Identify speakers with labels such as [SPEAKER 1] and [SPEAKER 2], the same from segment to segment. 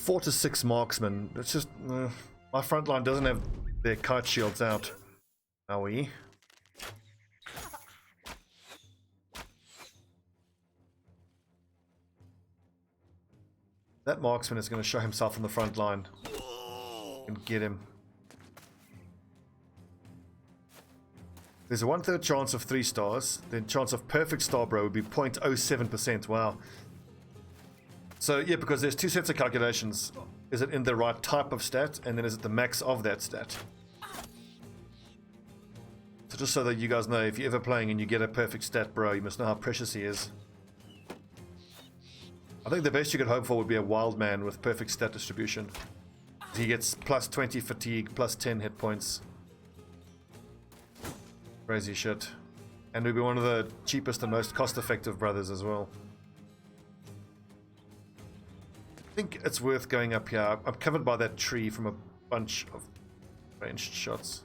[SPEAKER 1] 4 to 6 marksmen. It's just my front line doesn't have their kite shields out. Are we? That marksman is going to show himself on the front line and get him. There's a 1/3 chance of 3 stars. The chance of perfect star bro would be 0.07%. Wow. So yeah, because there's 2 sets of calculations. Is it in the right type of stat, and then is it the max of that stat? So just so that you guys know, if you're ever playing and you get a perfect stat bro, you must know how precious he is. I think the best you could hope for would be a wild man with perfect stat distribution. He gets plus 20 fatigue, plus 10 hit points. Crazy shit. And would be one of the cheapest and most cost-effective brothers as well. I think it's worth going up here. I'm covered by that tree from a bunch of ranged shots.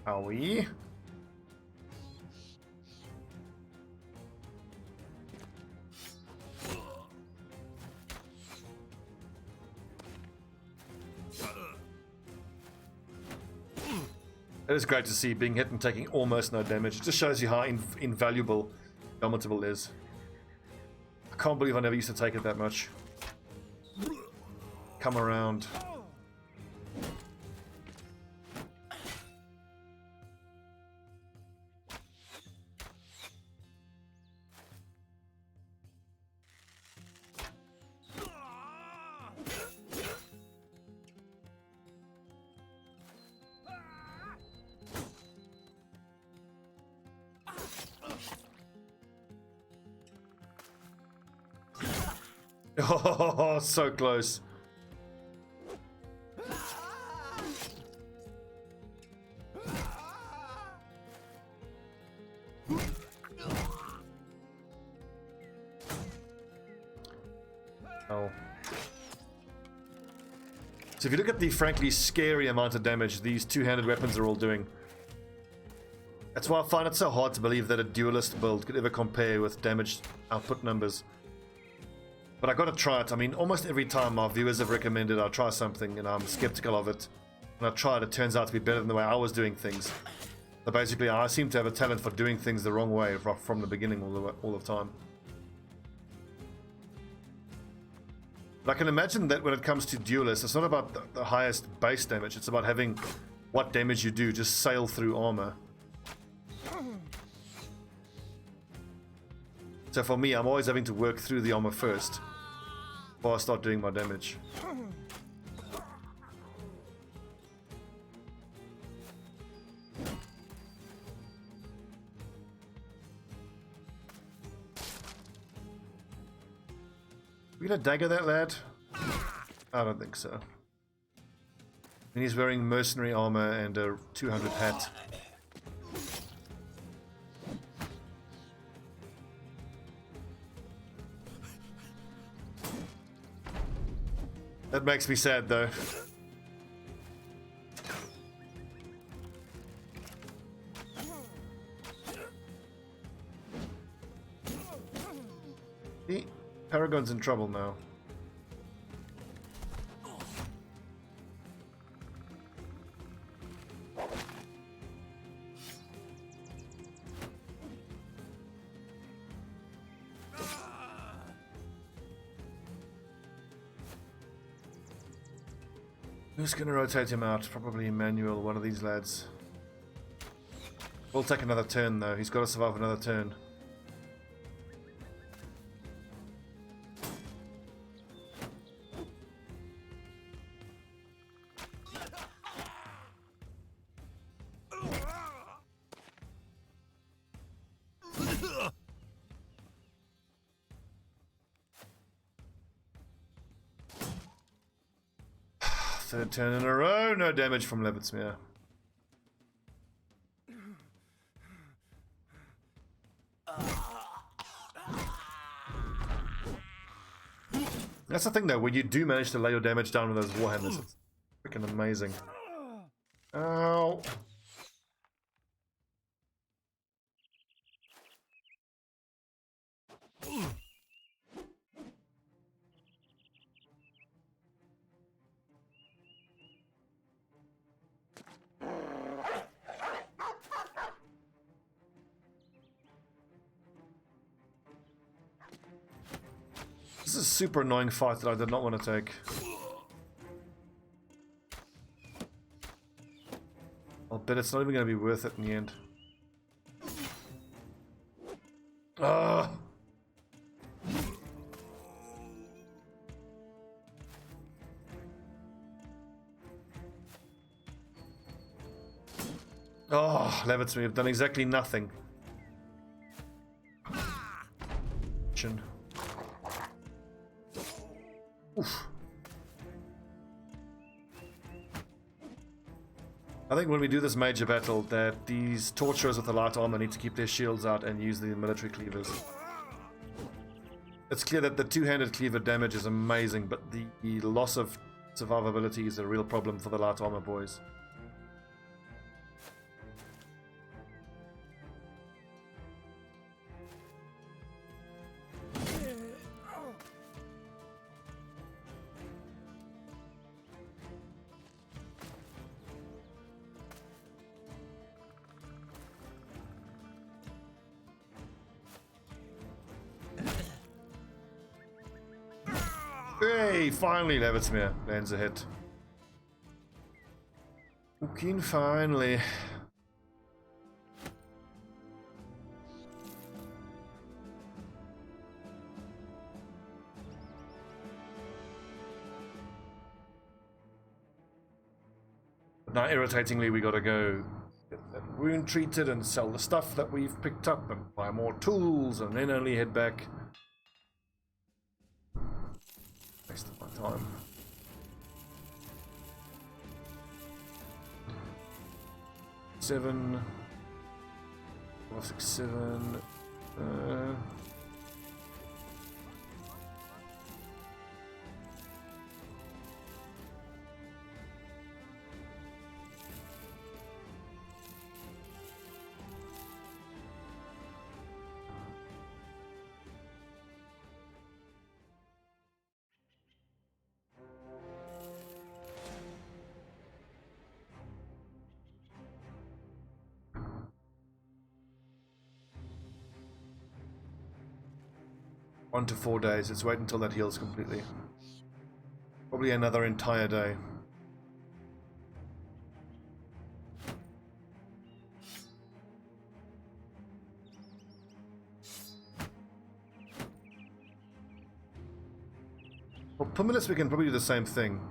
[SPEAKER 1] Are we? It is great to see being hit and taking almost no damage. It just shows you how invaluable Domitable is. I can't believe I never used to take it that much. Come around. Oh, so close. Oh. So if you look at the frankly scary amount of damage these two-handed weapons are all doing, that's why I find it so hard to believe that a duelist build could ever compare with damage output numbers. But I gotta try it. I mean, almost every time our viewers have recommended I try something and I'm skeptical of it, and I try it, it turns out to be better than the way I was doing things. So basically, I seem to have a talent for doing things the wrong way from the beginning all the time. But I can imagine that when it comes to duelists, it's not about the highest base damage, it's about having what damage you do just sail through armor. So for me, I'm always having to work through the armor first before I start doing my damage. We gonna dagger that lad? I don't think so. And he's wearing mercenary armor and a 200 hat. That makes me sad though. See? Paragon's in trouble now. Who's gonna rotate him out? Probably Emmanuel, one of these lads. We'll take another turn though. He's got to survive another turn. Third turn in a row, no damage from Levitsmere. That's the thing though, when you do manage to lay your damage down with those warhammers, it's freaking amazing. Ow. This is a super annoying fight that I did not want to take. I'll bet it's not even going to be worth it in the end. Ah! Oh, Levitz me, I've done exactly nothing. Oof. I think when we do this major battle that these torturers with the light armor need to keep their shields out and use the military cleavers. It's clear that the two-handed cleaver damage is amazing, but the loss of survivability is a real problem for the light armor boys. Hey, finally Levitsmere lands a hit. Okay, finally. Now, irritatingly, we gotta go get that wound treated and sell the stuff that we've picked up and buy more tools and then only head back. Wasted my time. Seven. 5, 6, 7. One to 4 days. Let's wait until that heals completely. Probably another entire day. For Pumilus we can probably do the same thing.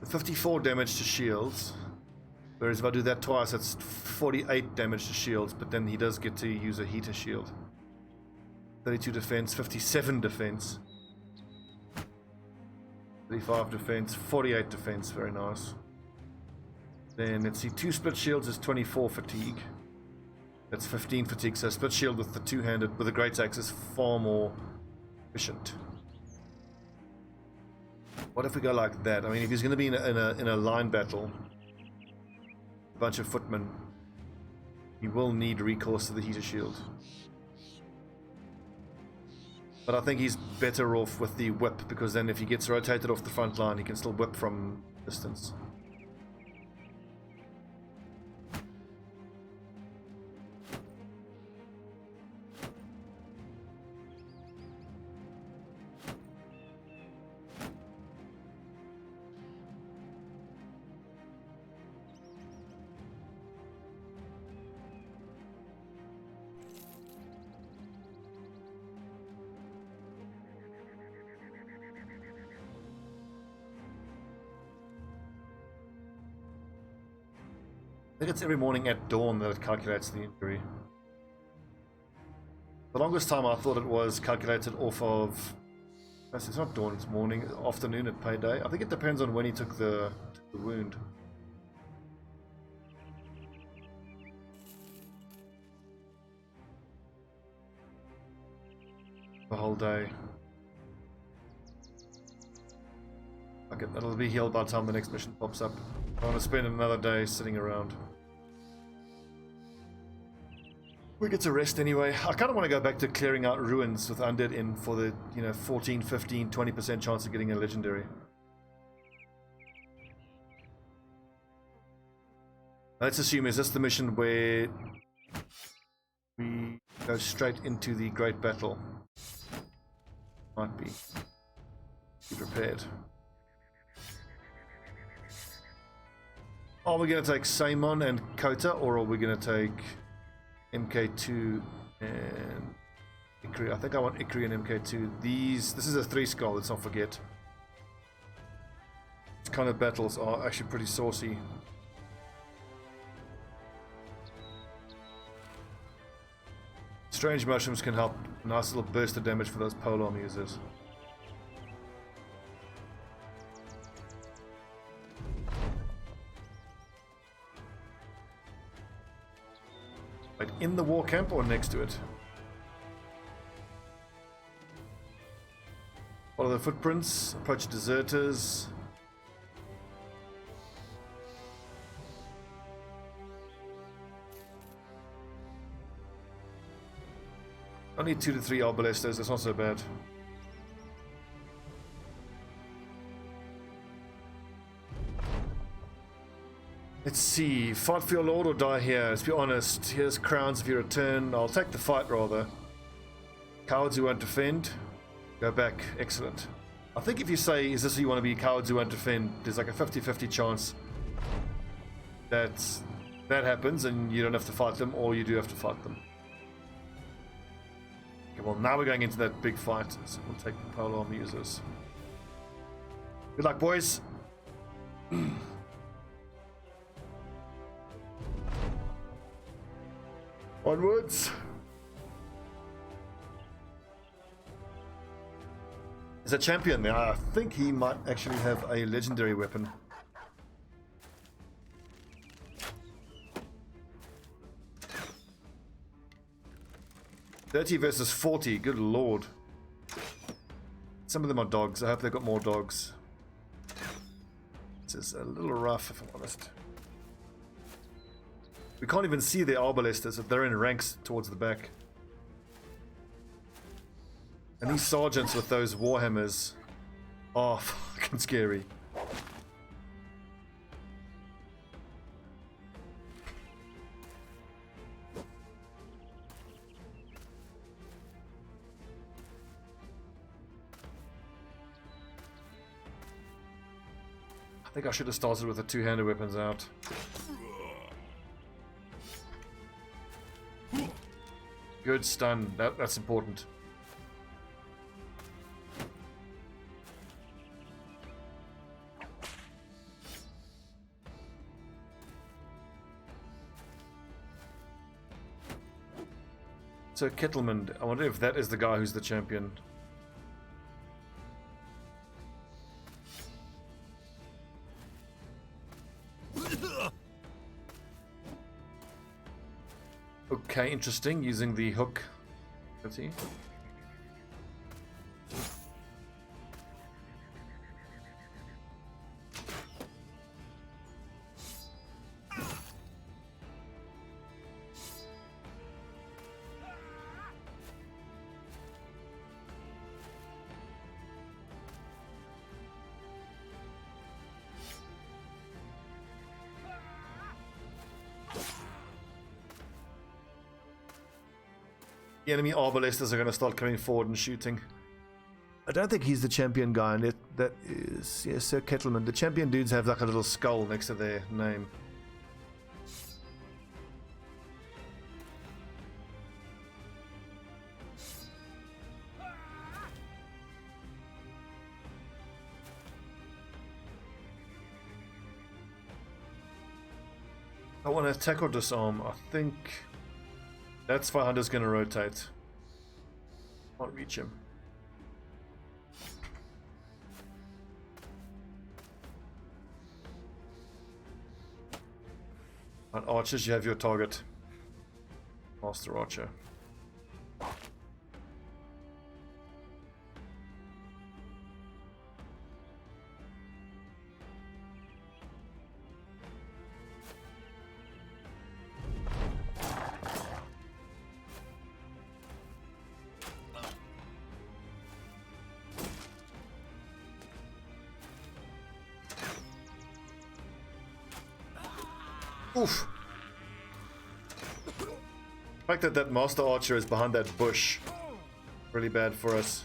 [SPEAKER 1] 54 damage to shields. Whereas if I do that twice, it's 48 damage to shields, but then he does get to use a heater shield. 32 defense, 57 defense, 35 defense, 48 defense, very nice. Then let's see, 2 split shields is 24 fatigue. That's 15 fatigue, so split shield with the two-handed, with the great axe is far more efficient. What if we go like that? I mean, if he's going to be in a line battle, a bunch of footmen, he will need recourse to the heater shield. But I think he's better off with the whip, because then if he gets rotated off the front line, he can still whip from distance. I think it's every morning at dawn that it calculates the injury. The longest time I thought it was calculated off of... It's not dawn, it's morning, afternoon at payday. I think it depends on when he took the wound. The whole day. Okay, that'll be healed by the time the next mission pops up. I want to spend another day sitting around. We get to rest anyway. I kind of want to go back to clearing out ruins with undead in for the, 14, 15, 20% chance of getting a legendary. Let's assume, is this the mission where we go straight into the great battle? Might be. Be prepared. Are we going to take Simon and Kota, or are we going to take MK2 and Ikri? I think I want Ikri and MK2. This is a 3 skull, let's not forget. These kind of battles are actually pretty saucy. Strange mushrooms can help. A nice little burst of damage for those polearm users. Wait, in the war camp or next to it? Follow the footprints, approach deserters. Only 2 to 3 arbalestos, that's not so bad. Let's see, fight for your lord or die here. Let's be honest, here's crowns if you return. I'll take the fight rather. Cowards who won't defend, go back, excellent. I think if you say, is this who you want to be, cowards who won't defend, there's like a 50-50 chance that happens and you don't have to fight them, or you do have to fight them. Okay, well now we're going into that big fight, so we'll take the polearm users. Good luck, boys. Onwards. There's a champion there. I think he might actually have a legendary weapon. $30 versus $40, good lord. Some of them are dogs. I hope they've got more dogs. This is a little rough, if I'm honest. We can't even see the arbalesters if they're in ranks towards the back. And these sergeants with those warhammers are fucking scary. I think I should have started with the two-handed weapons out. Good stun, that's important. So Kettleman, I wonder if that is the guy who's the champion. Okay, interesting, using the hook. Let's see. The enemy arbalesters are going to start coming forward and shooting. I don't think he's the champion guy, and that is, yeah, Sir Kettleman. The champion dudes have like a little skull next to their name. I want to attack or disarm. I think that's why Hunter's going to rotate. Can't reach him. On archers, you have your target. Master Archer. Oof. The fact that that master archer is behind that bush, really bad for us.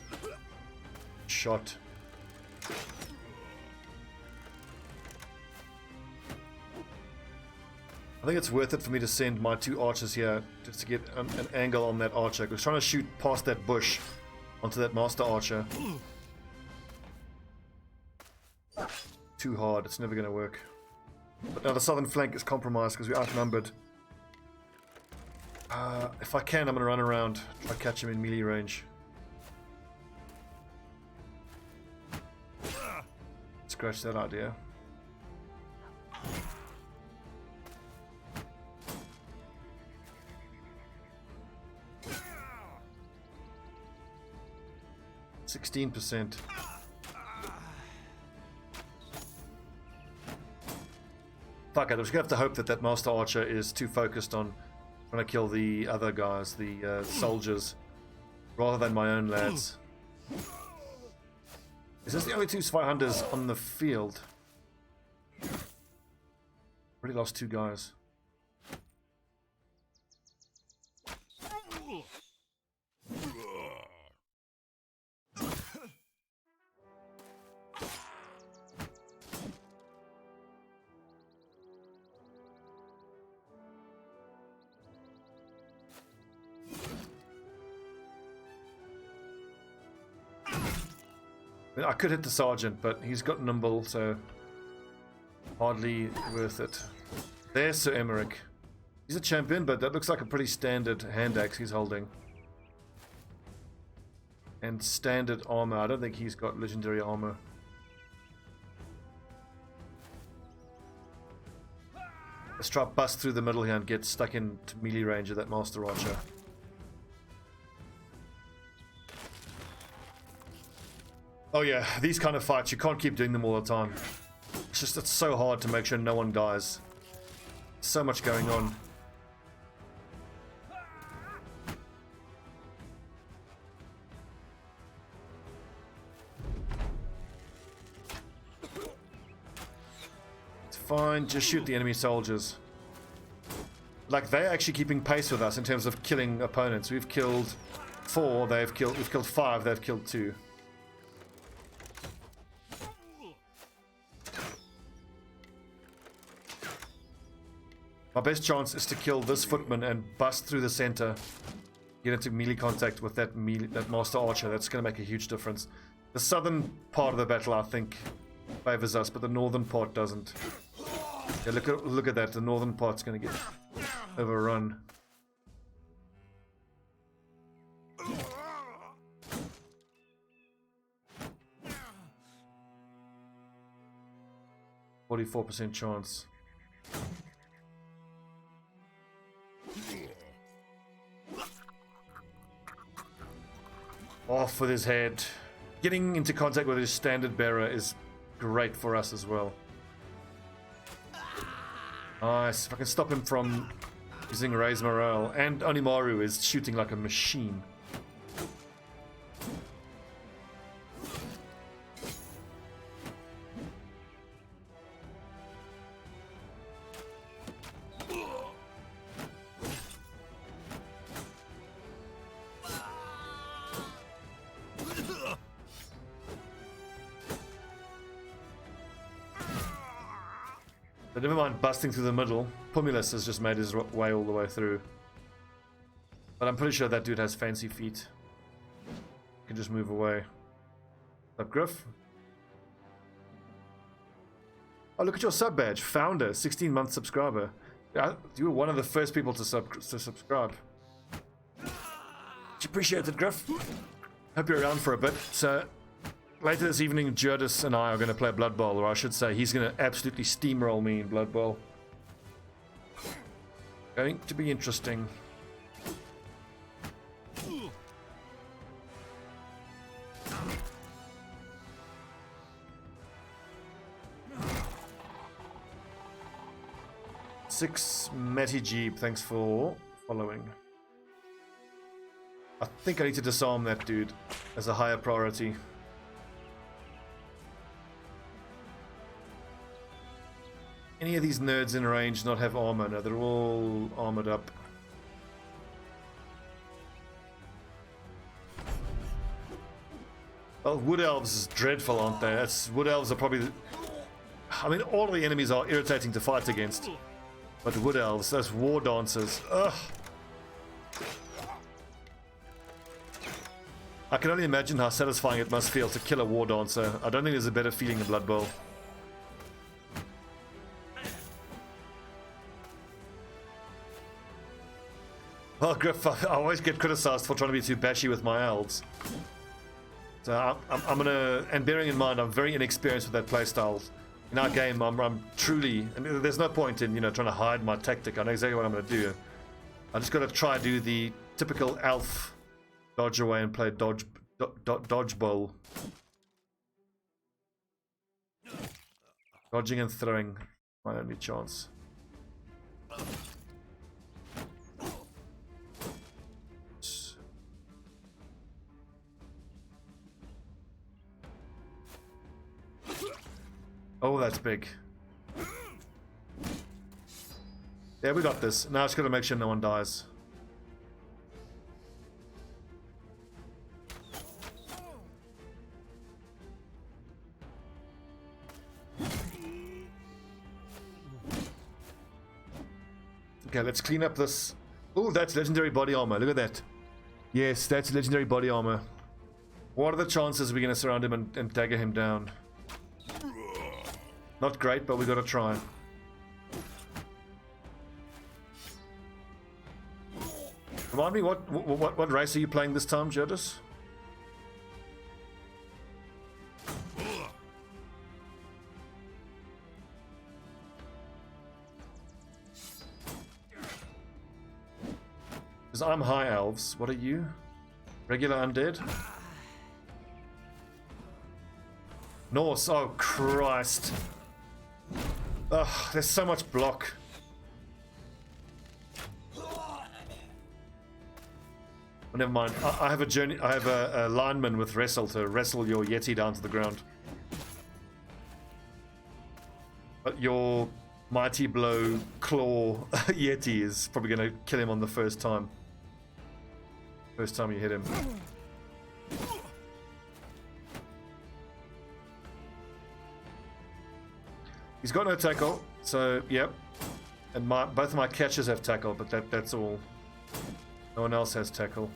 [SPEAKER 1] Shot. I think it's worth it for me to send my 2 archers here just to get an angle on that archer. Because trying to shoot past that bush onto that master archer. Too hard, it's never going to work. But now the southern flank is compromised because we're outnumbered. If I can, I'm going to run around, try to catch him in melee range. Scratch that idea. %. Fuck it, I'm just gonna have to hope that that master archer is too focused on trying to kill the other guys, the soldiers, rather than my own lads. Is this the only 2 spy hunters on the field? Already lost 2 guys. I could hit the sergeant, but he's got nimble, so hardly worth it. There's Sir Emmerich. He's a champion, but that looks like a pretty standard hand axe he's holding. And standard armor. I don't think he's got legendary armor. Let's try to bust through the middle here and get stuck into melee range of that master archer. Oh yeah, these kind of fights, you can't keep doing them all the time. It's so hard to make sure no one dies. So much going on. It's fine, just shoot the enemy soldiers. Like, they're actually keeping pace with us in terms of killing opponents. We've killed 4, we've killed 5, they've killed 2. My best chance is to kill this footman and bust through the center, get into melee contact with that master archer. That's going to make a huge difference. The southern part of the battle, I think, favors us, but the northern part doesn't. Yeah, look at that. The northern part's going to get overrun. %44 chance. Off with his head. Getting into contact with his standard bearer is great for us as well. Nice. If I can stop him from using raise morale. And Onimaru is shooting like a machine. But never mind busting through the middle. Pumulus has just made his way all the way through. But I'm pretty sure that dude has fancy feet. Can just move away. Up, Griff? Oh, look at your sub badge. Founder, 16-month subscriber. You were one of the first people to subscribe. Much appreciated, Griff. Hope you're around for a bit. So, later this evening, Jurdis and I are going to play Blood Bowl, or I should say, he's going to absolutely steamroll me in Blood Bowl. Going to be interesting. Six Matty Jeep, thanks for following. I think I need to disarm that dude as a higher priority. any of these nerds in range not have armor? No, they're all armored up. Well, wood elves is dreadful, aren't they? Wood elves are probably... I mean, all of the enemies are irritating to fight against. But wood elves, those war dancers, ugh. I can only imagine how satisfying it must feel to kill a war dancer. I don't think there's a better feeling in Blood Bowl. Well, Griff, I always get criticized for trying to be too bashy with my elves. So I'm gonna, and bearing in mind I'm very inexperienced with that playstyle. In our game, I'm truly, and there's no point in, you know, trying to hide my tactic. I know exactly what I'm gonna do. I just gotta try to do the typical elf dodge away and play dodge bowl. Dodging and throwing, my only chance. Oh, that's big. Yeah, we got this. Now I just gotta make sure no one dies. Okay, let's clean up this. Oh, that's legendary body armor. Look at that. Yes, that's legendary body armor. What are the chances we're gonna surround him and dagger him down? Not great, but we gotta try. Remind me, what race are you playing this time, Jodis? Because I'm high elves. What are you? Regular undead? Norse. Oh Christ. Ugh, there's so much block. Oh, never mind. I have a journey. I have a lineman with wrestle to wrestle your Yeti down to the ground. But your mighty blow claw Yeti is probably going to kill him on the first time. First time you hit him. He's got no tackle, so yep. And both of my catches have tackle, but that's all. No one else has tackle.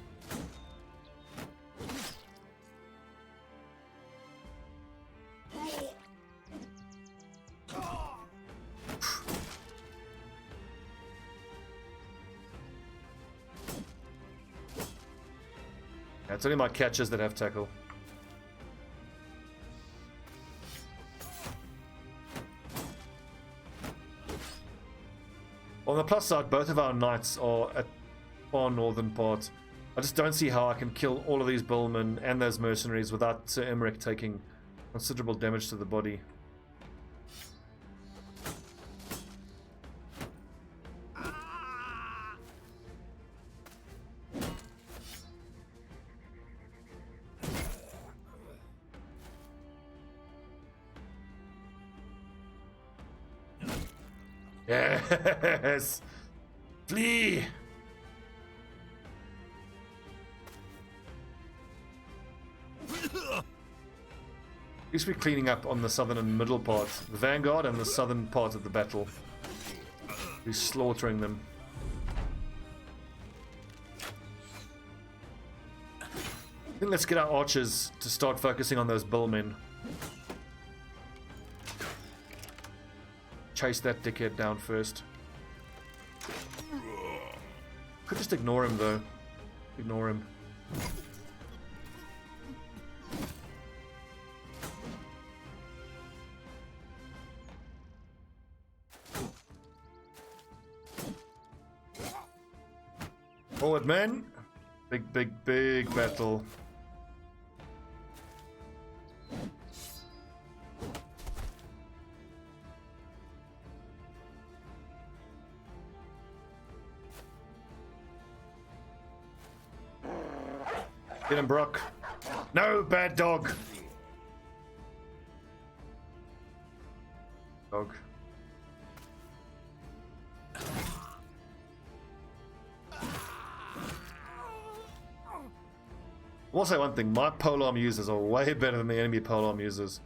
[SPEAKER 1] Yeah, it's only my catches that have tackle. On the plus side, both of our knights are at far northern part. I just don't see how I can kill all of these bowmen and those mercenaries without Sir Emmerich taking considerable damage to the body. Yes! Flee! Used to be cleaning up on the southern and middle part, the vanguard and the southern part of the battle. We're slaughtering them. I think let's get our archers to start focusing on those billmen. Chase that dickhead down first. Could just ignore him though. Ignore him. Forward, men! Big battle. Get him, Brock. No, bad dog. Dog. I'll say one thing, my polearm users are way better than the enemy polearm users.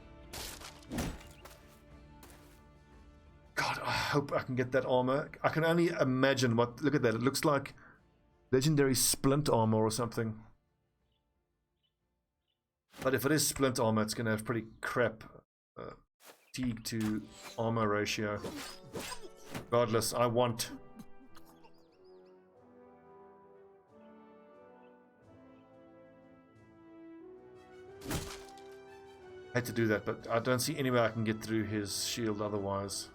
[SPEAKER 1] God, I hope I can get that armor. I can only imagine what... Look at that, it looks like legendary splint armor or something. But if it is splint armor, it's going to have pretty crap fatigue to armor ratio. Regardless, I want... I hate to do that, but I don't see any way I can get through his shield otherwise.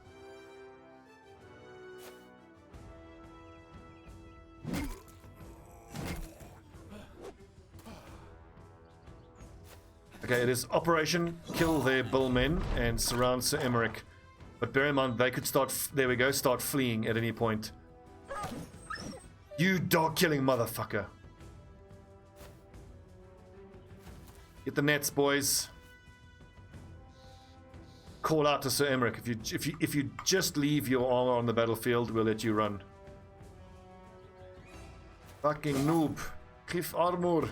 [SPEAKER 1] Okay, it is Operation Kill Their Bullmen and surround Sir Emmerich. But bear in mind, they could start, there we go, start fleeing at any point. You dog-killing motherfucker. Get the nets, boys. Call out to Sir Emmerich. If you just leave your armor on the battlefield, we'll let you run. Fucking noob. Geef armor.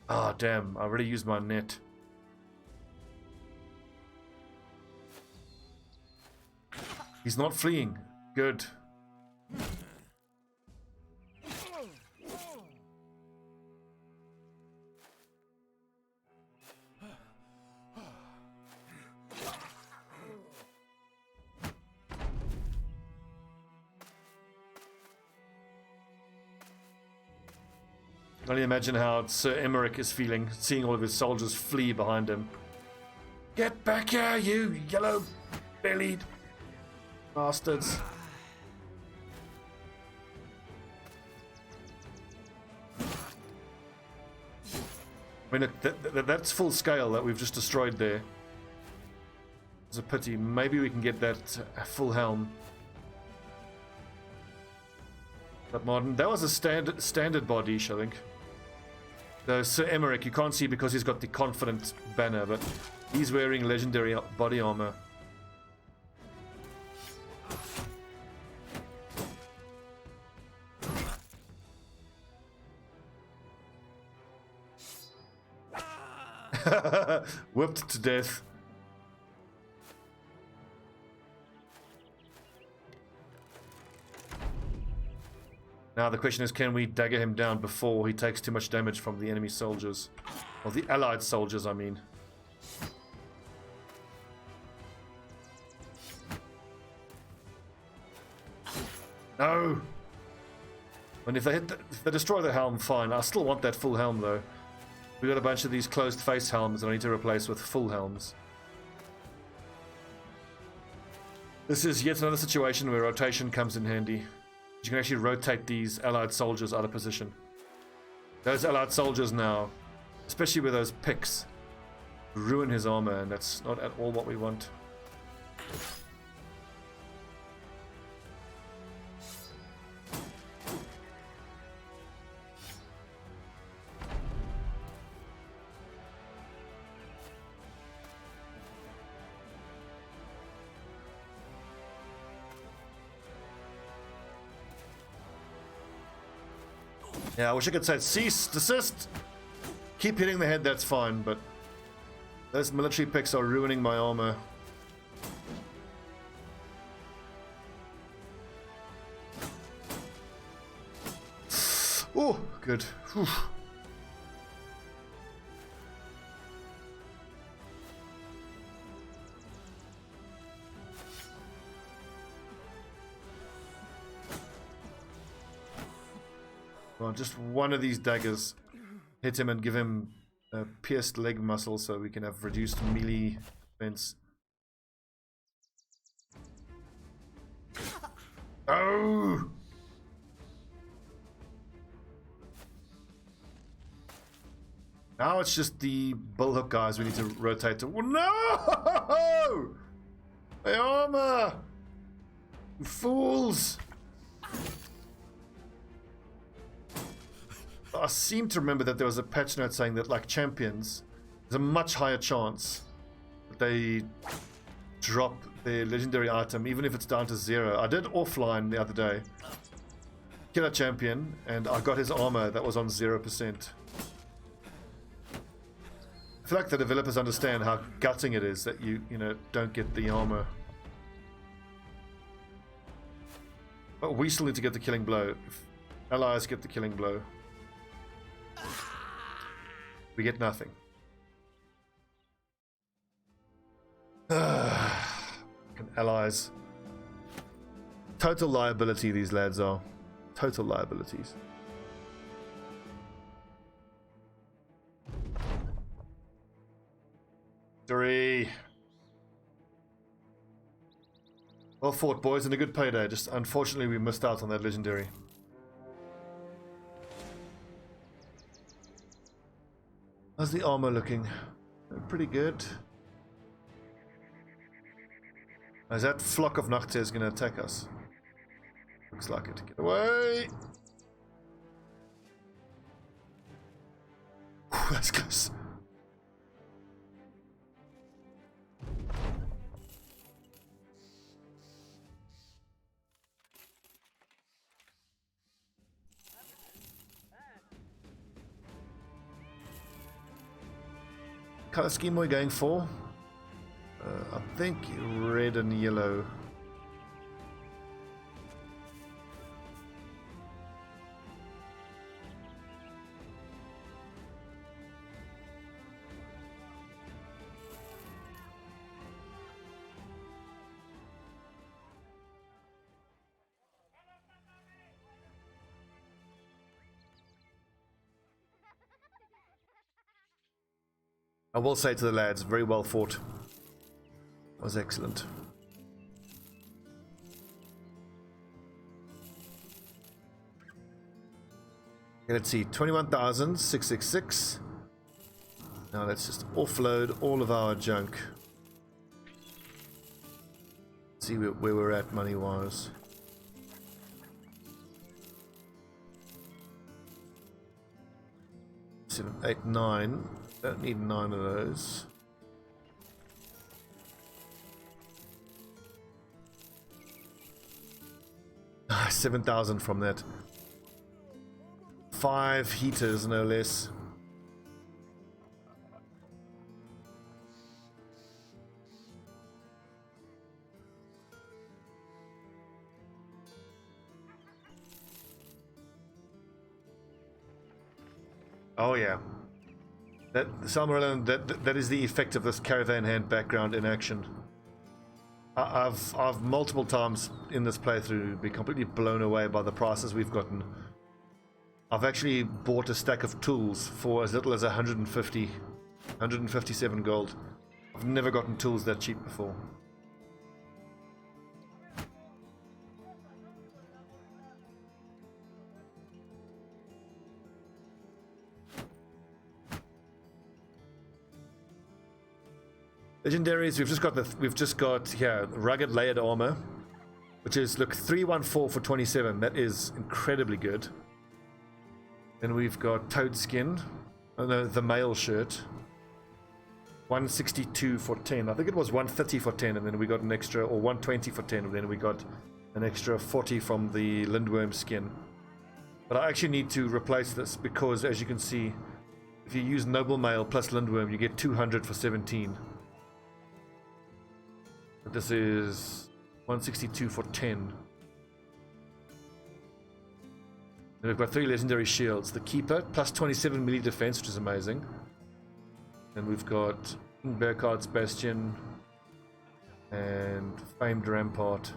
[SPEAKER 1] Ah, damn, I already used my net. He's not fleeing. Good. I can only imagine how Sir Emmerich is feeling, seeing all of his soldiers flee behind him. Get back here, you yellow-bellied bastards. I mean, that's full scale that we've just destroyed there. It's a pity. Maybe we can get that full helm. But Martin, that was a standard Bardiche, I think. So Sir Emmerich, you can't see because he's got the confident banner, but he's wearing legendary body armor. Whipped to death. Now the question is, can we dagger him down before he takes too much damage from the enemy soldiers? Or the allied soldiers, I mean. No! And if they destroy the helm, fine. I still want that full helm though. We got a bunch of these closed face helms that I need to replace with full helms. This is yet another situation where rotation comes in handy. You can actually rotate these allied soldiers out of position. Those allied soldiers now, especially with those picks, ruin his armor, and that's not at all what we want. Yeah, I wish I could say cease, desist. Keep hitting the head, that's fine, but those military picks are ruining my armor. Oh, good. Whew. Well, just one of these daggers hit him and give him a pierced leg muscle so we can have reduced melee defense. Oh! Now it's just the bullhook guys we need to rotate to. No! The armor! You fools! I seem to remember that there was a patch note saying that, like champions, there's a much higher chance that they drop their legendary item, even if it's down to 0. I did offline the other day. Kill a champion, and I got his armor that was on 0%. I feel like the developers understand how gutting it is that you don't get the armor. But we still need to get the killing blow. If allies get the killing blow, we get nothing. Allies. Total liability, these lads are. Total liabilities. Three. Well fought, boys, and a good payday. Just unfortunately we missed out on that legendary. How's the armor looking? Pretty good. Is that flock of Nachters going to attack us? Looks like it. Get away! Whew, that's close. Color scheme are we going for? I think red and yellow. I will say to the lads, very well fought. That was excellent. Okay, let's see, 21,666. Now let's just offload all of our junk. See where we're at money-wise. Seven, 8, 9. Don't need 9 of those. Ah, 7,000 from that. 5 heaters, no less. Oh yeah. That Salmarilla, that is the effect of this caravan hand background in action. I've multiple times in this playthrough been completely blown away by the prices we've gotten. I've actually bought a stack of tools for as little as 157 gold. I've never gotten tools that cheap before. Legendaries, we've just got here rugged layered armor, which is look 314 for 27. That is incredibly good. Then we've got toad skin, oh no, the male shirt, 162 for 10. I think it was 130 for 10, and then we got an extra, or 120 for 10, and then we got an extra 40 from the lindworm skin. But I actually need to replace this because, as you can see, if you use noble mail plus lindworm, you get 200 for 17. But this is 162 for 10. And we've got 3 legendary shields. The Keeper, plus 27 melee defense, which is amazing. And we've got Bearcard's Bastion and Famed Rampart.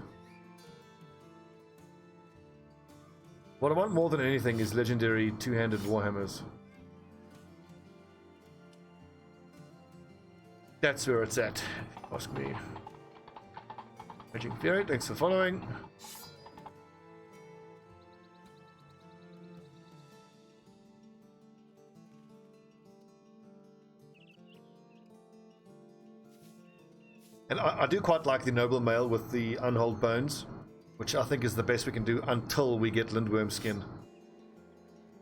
[SPEAKER 1] What I want more than anything is legendary two-handed warhammers. That's where it's at, if you ask me. Raging Fury, thanks for following. And I do quite like the noble male with the unhold bones, which I think is the best we can do until we get lindworm skin.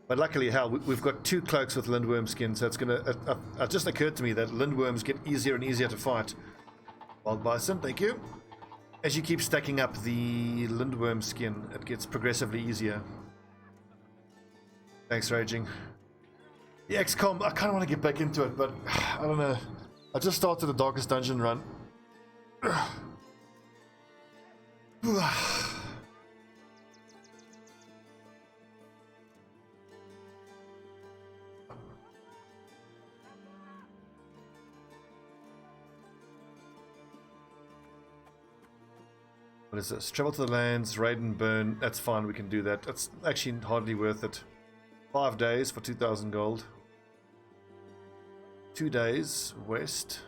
[SPEAKER 1] But luckily, hell, we've got 2 cloaks with lindworm skin, so it's gonna. It just occurred to me that lindworms get easier and easier to fight. Wild bison, thank you. As you keep stacking up the lindworm skin, it gets progressively easier. Thanks, Raging. The XCOM, I kind of want to get back into it, but I don't know. I just started the Darkest Dungeon run. What is this? Travel to the lands, raid and burn. That's fine, we can do that. That's actually hardly worth it. 5 days for 2,000 gold. 2 days west.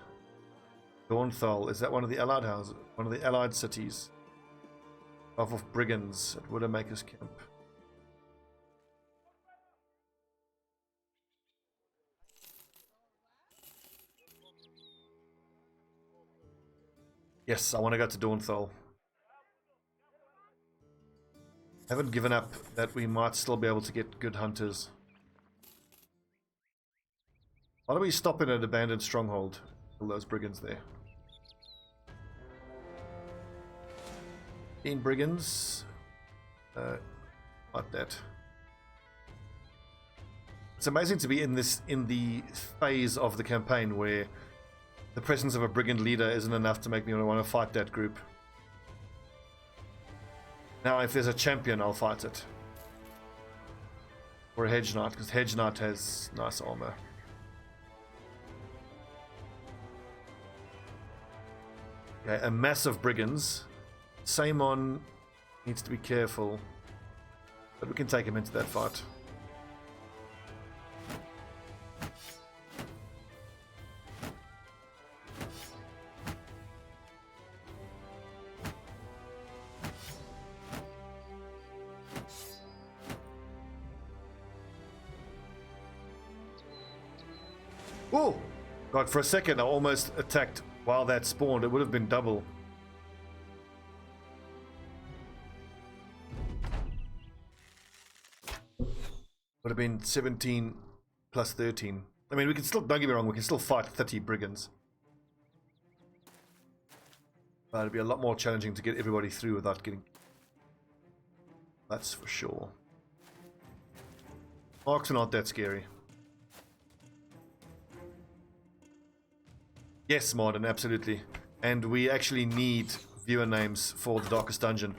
[SPEAKER 1] Dawnthal, is that one of the allied houses? One of the allied cities? Off of brigands at Widowmaker's camp. Yes, I want to go to Dawnthal. Haven't given up that we might still be able to get good hunters. Why don't we stop in an abandoned stronghold? Kill those brigands there. 15 brigands. Like that. It's amazing to be in the phase of the campaign where the presence of a brigand leader isn't enough to make me want to fight that group. Now, if there's a champion, I'll fight it. Or a hedge knight, because hedge knight has nice armor. Okay, a mass of brigands. Samon needs to be careful, but we can take him into that fight. Oh! God, for a second I almost attacked while that spawned. It would have been double. Would have been 17 plus 13. I mean, we can still, don't get me wrong, we can still fight 30 brigands. But it'd be a lot more challenging to get everybody through without getting... That's for sure. Marks are not that scary. Yes, Martin, absolutely. And we actually need viewer names for the Darkest Dungeon.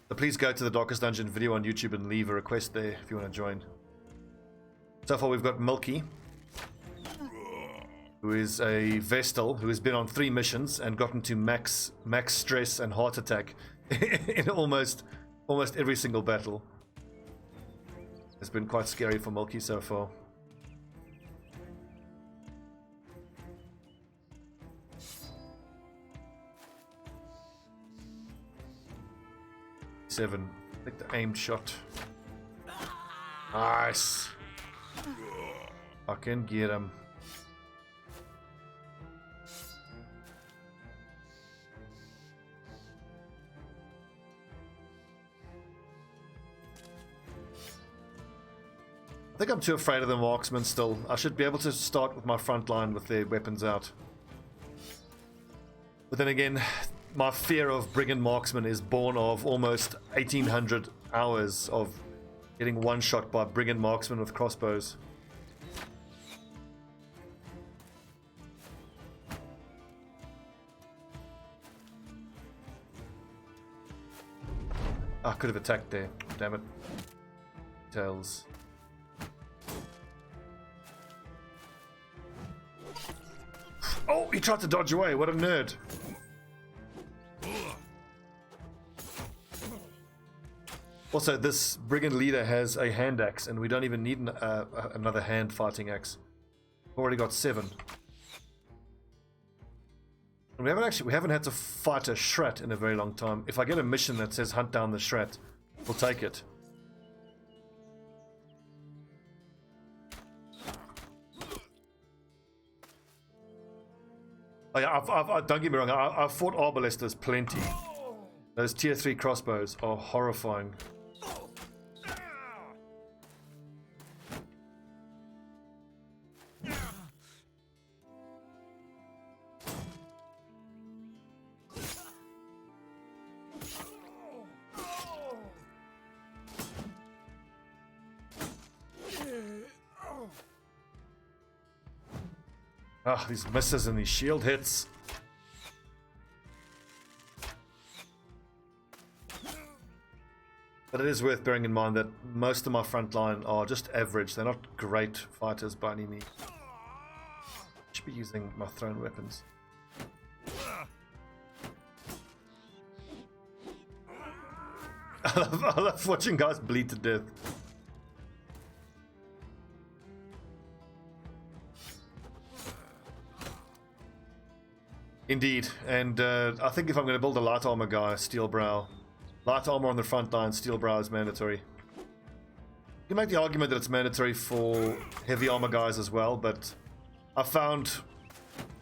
[SPEAKER 1] So please go to the Darkest Dungeon video on YouTube and leave a request there if you want to join. So far we've got Milky, who is a Vestal, who has been on 3 missions and gotten to max stress and heart attack in almost every single battle. It's been quite scary for Milky so far. Seven. Take the aimed shot. Nice. I can get him. I think I'm too afraid of the marksmen still. I should be able to start with my front line with their weapons out. But then again, my fear of brigand marksmen is born of almost 1800 hours of getting one shot by brigand marksmen with crossbows. I could have attacked there. Damn it. Tails. Oh, he tried to dodge away. What a nerd. Also, this brigand leader has a hand axe, and we don't even need another hand fighting axe. We've already got 7. And we haven't had to fight a Shrat in a very long time. If I get a mission that says hunt down the Shrat, we'll take it. Oh, yeah, don't get me wrong, I've fought arbalesters plenty. Those tier 3 crossbows are horrifying. Ah, these misses and these shield hits. But it is worth bearing in mind that most of my front line are just average. They're not great fighters by any means. Should be using my thrown weapons. I love watching guys bleed to death. Indeed, and I think if I'm going to build a light armor guy, steel brow. Light armor on the front line, steel brow is mandatory. You can make the argument that it's mandatory for heavy armor guys as well, but I found,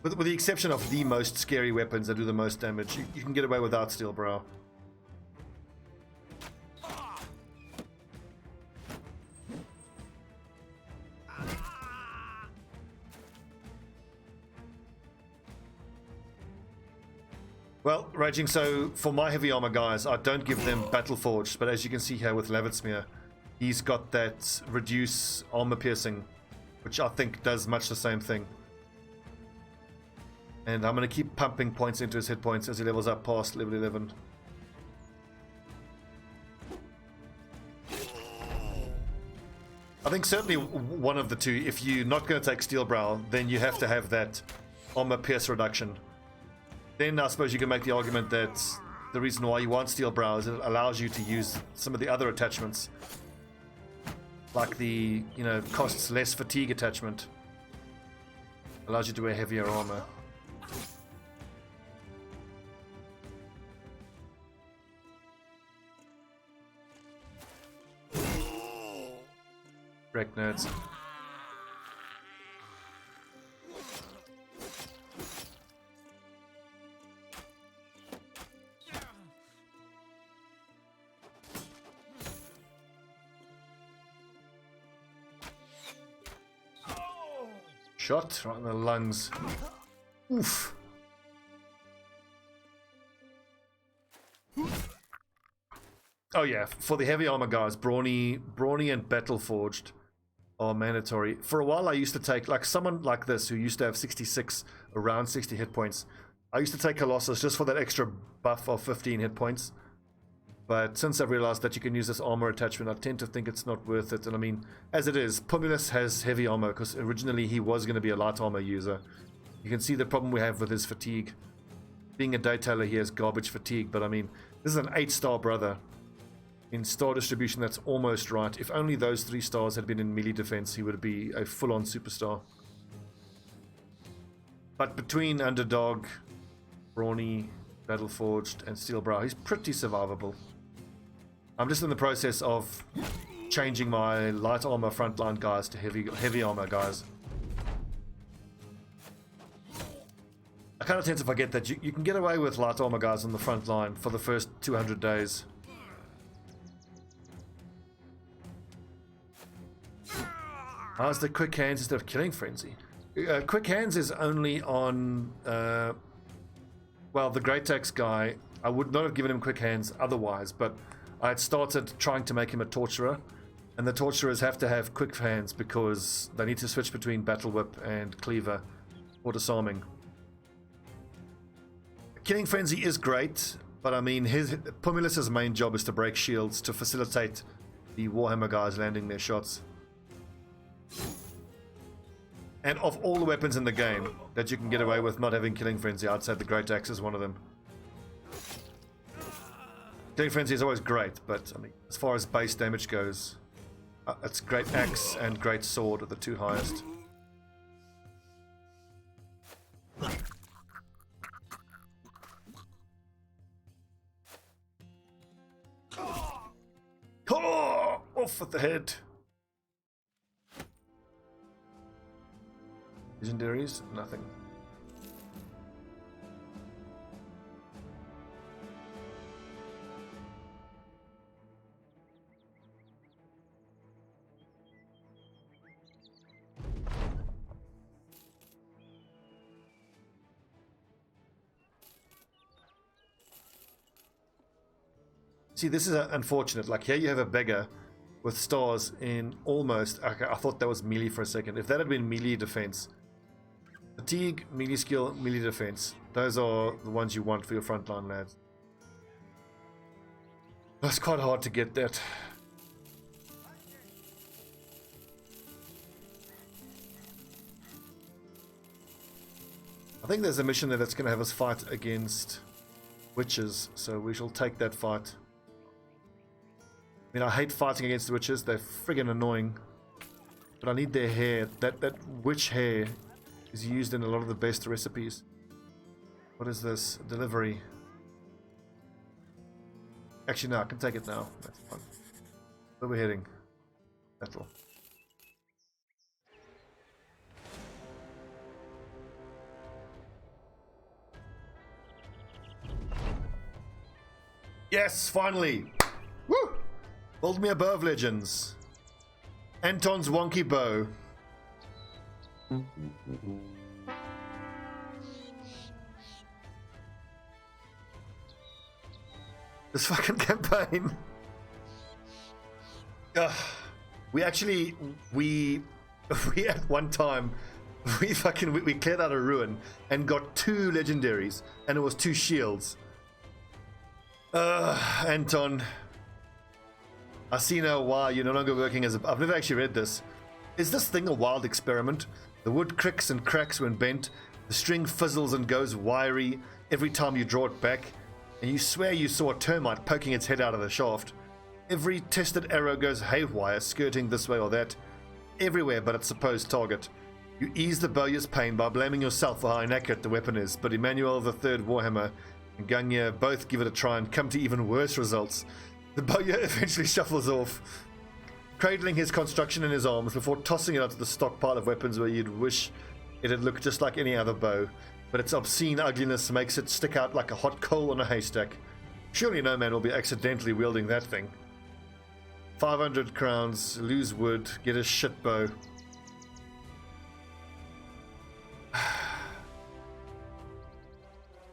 [SPEAKER 1] with the exception of the most scary weapons that do the most damage, you can get away without steel brow. Well, Raging, so for my heavy armor guys, I don't give them Battle Forged, but as you can see here with Levitsmeer, he's got that reduce armor piercing, which I think does much the same thing. And I'm going to keep pumping points into his hit points as he levels up past level 11. I think certainly one of the two. If you're not going to take Steel Brow, then you have to have that armor pierce reduction. Then I suppose you can make the argument that the reason why you want Steel Brow is it allows you to use some of the other attachments, like the, you know, costs less fatigue attachment. Allows you to wear heavier armor. Wreck nerds. Shot right in the lungs. Oof. Oh yeah, for the heavy armor guys, Brawny and Battle Forged are mandatory. For a while I used to take, like someone like this who used to have 66, around 60 hit points. I used to take Colossus just for that extra buff of 15 hit points. But since I've realized that you can use this armor attachment, I tend to think it's not worth it. And I mean, as it is, Pumulus has heavy armor because originally he was going to be a light armor user. You can see the problem we have with his fatigue. Being a Daytailor, he has garbage fatigue, but I mean, this is an 8-star brother. In star distribution, that's almost right. If only those 3 stars had been in melee defense, he would be a full-on superstar. But between Underdog, Brawny, Battle Forged, and Steel Brow, he's pretty survivable. I'm just in the process of changing my light armor frontline guys to heavy armor guys. I kind of tend to forget that you can get away with light armor guys on the front line for the first 200 days. How's the Quick Hands instead of Killing Frenzy? Quick Hands is only on, well, the Great Axe guy. I would not have given him Quick Hands otherwise, but I had started trying to make him a Torturer, and the Torturers have to have Quick Hands because they need to switch between Battle Whip and Cleaver for disarming. Killing Frenzy is great, but I mean, Pumulus's main job is to break shields to facilitate the Warhammer guys landing their shots. And of all the weapons in the game that you can get away with not having Killing Frenzy, I'd say the Great Axe is one of them. Killing Frenzy is always great, but I mean, as far as base damage goes, it's Great Axe and Great Sword are the 2 highest. Oh, off with the head. Legendaries, nothing. See, this is unfortunate. Like here you have a beggar with stars in almost... Okay, I thought that was melee for a second. If that had been melee defense... Fatigue, melee skill, melee defense. Those are the ones you want for your frontline lads. That's quite hard to get that. I think there's a mission there that's going to have us fight against witches, so we shall take that fight. I mean, I hate fighting against the witches, they're friggin' annoying. But I need their hair. That witch hair is used in a lot of the best recipes. What is this? Delivery. Actually, no, I can take it now. That's fine. Where are we heading? Battle. Yes, finally! Woo! Build me a bow of legends. Anton's wonky bow. This fucking campaign. We at one time we cleared out a ruin and got 2 legendaries, and it was 2 shields. Anton, I see now why you're no longer working as a... I've never actually read this. Is this thing a wild experiment? The wood cricks and cracks when bent, the string fizzles and goes wiry every time you draw it back, and you swear you saw a termite poking its head out of the shaft. Every tested arrow goes haywire, skirting this way or that, everywhere but its supposed target. You ease the bowyer's pain by blaming yourself for how inaccurate the weapon is, but Emmanuel the Third Warhammer and Gungnir both give it a try and come to even worse results. The bowyer eventually shuffles off, cradling his construction in his arms before tossing it onto the stockpile of weapons where you'd wish it had looked just like any other bow, but its obscene ugliness makes it stick out like a hot coal on a haystack. Surely no man will be accidentally wielding that thing. 500 crowns, lose wood, get a shit bow.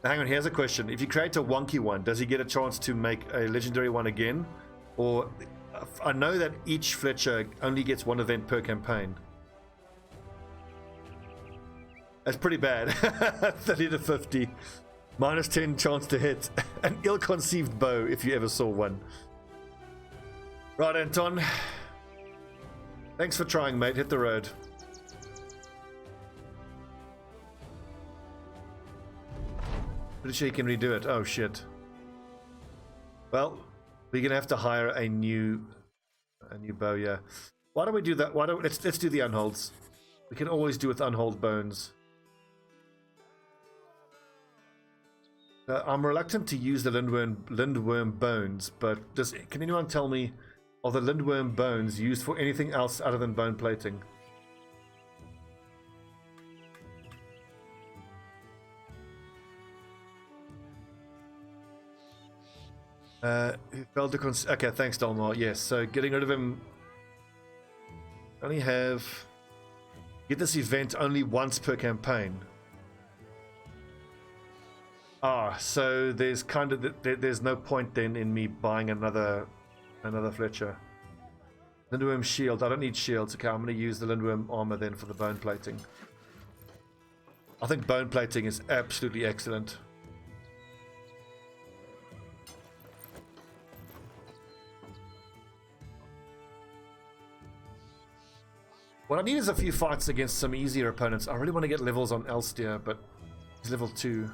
[SPEAKER 1] Now, hang on, here's a question. If you create a wonky one, does he get a chance to make a legendary one again? Or, I know that each Fletcher only gets 1 event per campaign. That's pretty bad. 30 to 50. Minus 10 chance to hit. An ill-conceived bow, if you ever saw one. Right, Anton. Thanks for trying, mate. Hit the road. Pretty sure you can redo it. Oh, shit. Well, we're gonna have to hire a new bow, yeah. Why don't we do that? Let's do the unholds. We can always do with unhold bones. I'm reluctant to use the lindworm bones, but can anyone tell me, are the lindworm bones used for anything else other than bone plating? Okay, thanks, Dalmar. Yes, so getting rid of him. Only have... Get this event only once per campaign. So there's kind of there's no point then in me buying another Fletcher. Lindworm shield. I don't need shields. Okay, I'm going to use the Lindworm armor then for the bone plating. I think bone plating is absolutely excellent. What I need is a few fights against some easier opponents. I really want to get levels on Elstier, but he's level 2.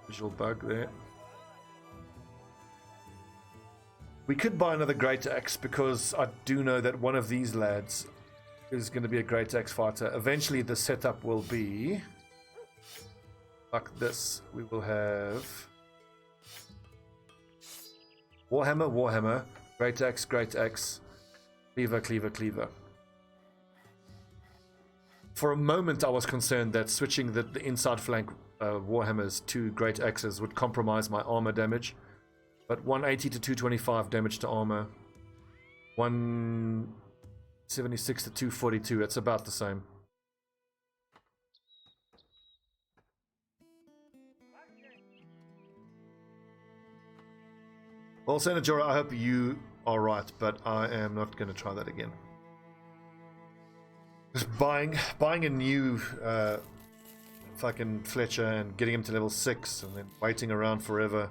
[SPEAKER 1] Visual bug there. We could buy another Great Axe because I do know that one of these lads is going to be a Great Axe fighter. Eventually the setup will be like this. We will have Warhammer, Warhammer, Great Axe, Great Axe, Cleaver, Cleaver, Cleaver. For a moment I was concerned that switching the inside flank Warhammers to Great Axes would compromise my armor damage, but 180 to 225 damage to armor, 176 to 242, that's about the same. Also, Najora, I hope you are right, but I am not going to try that again. Just buying a new fucking Fletcher and getting him to level 6 and then waiting around forever.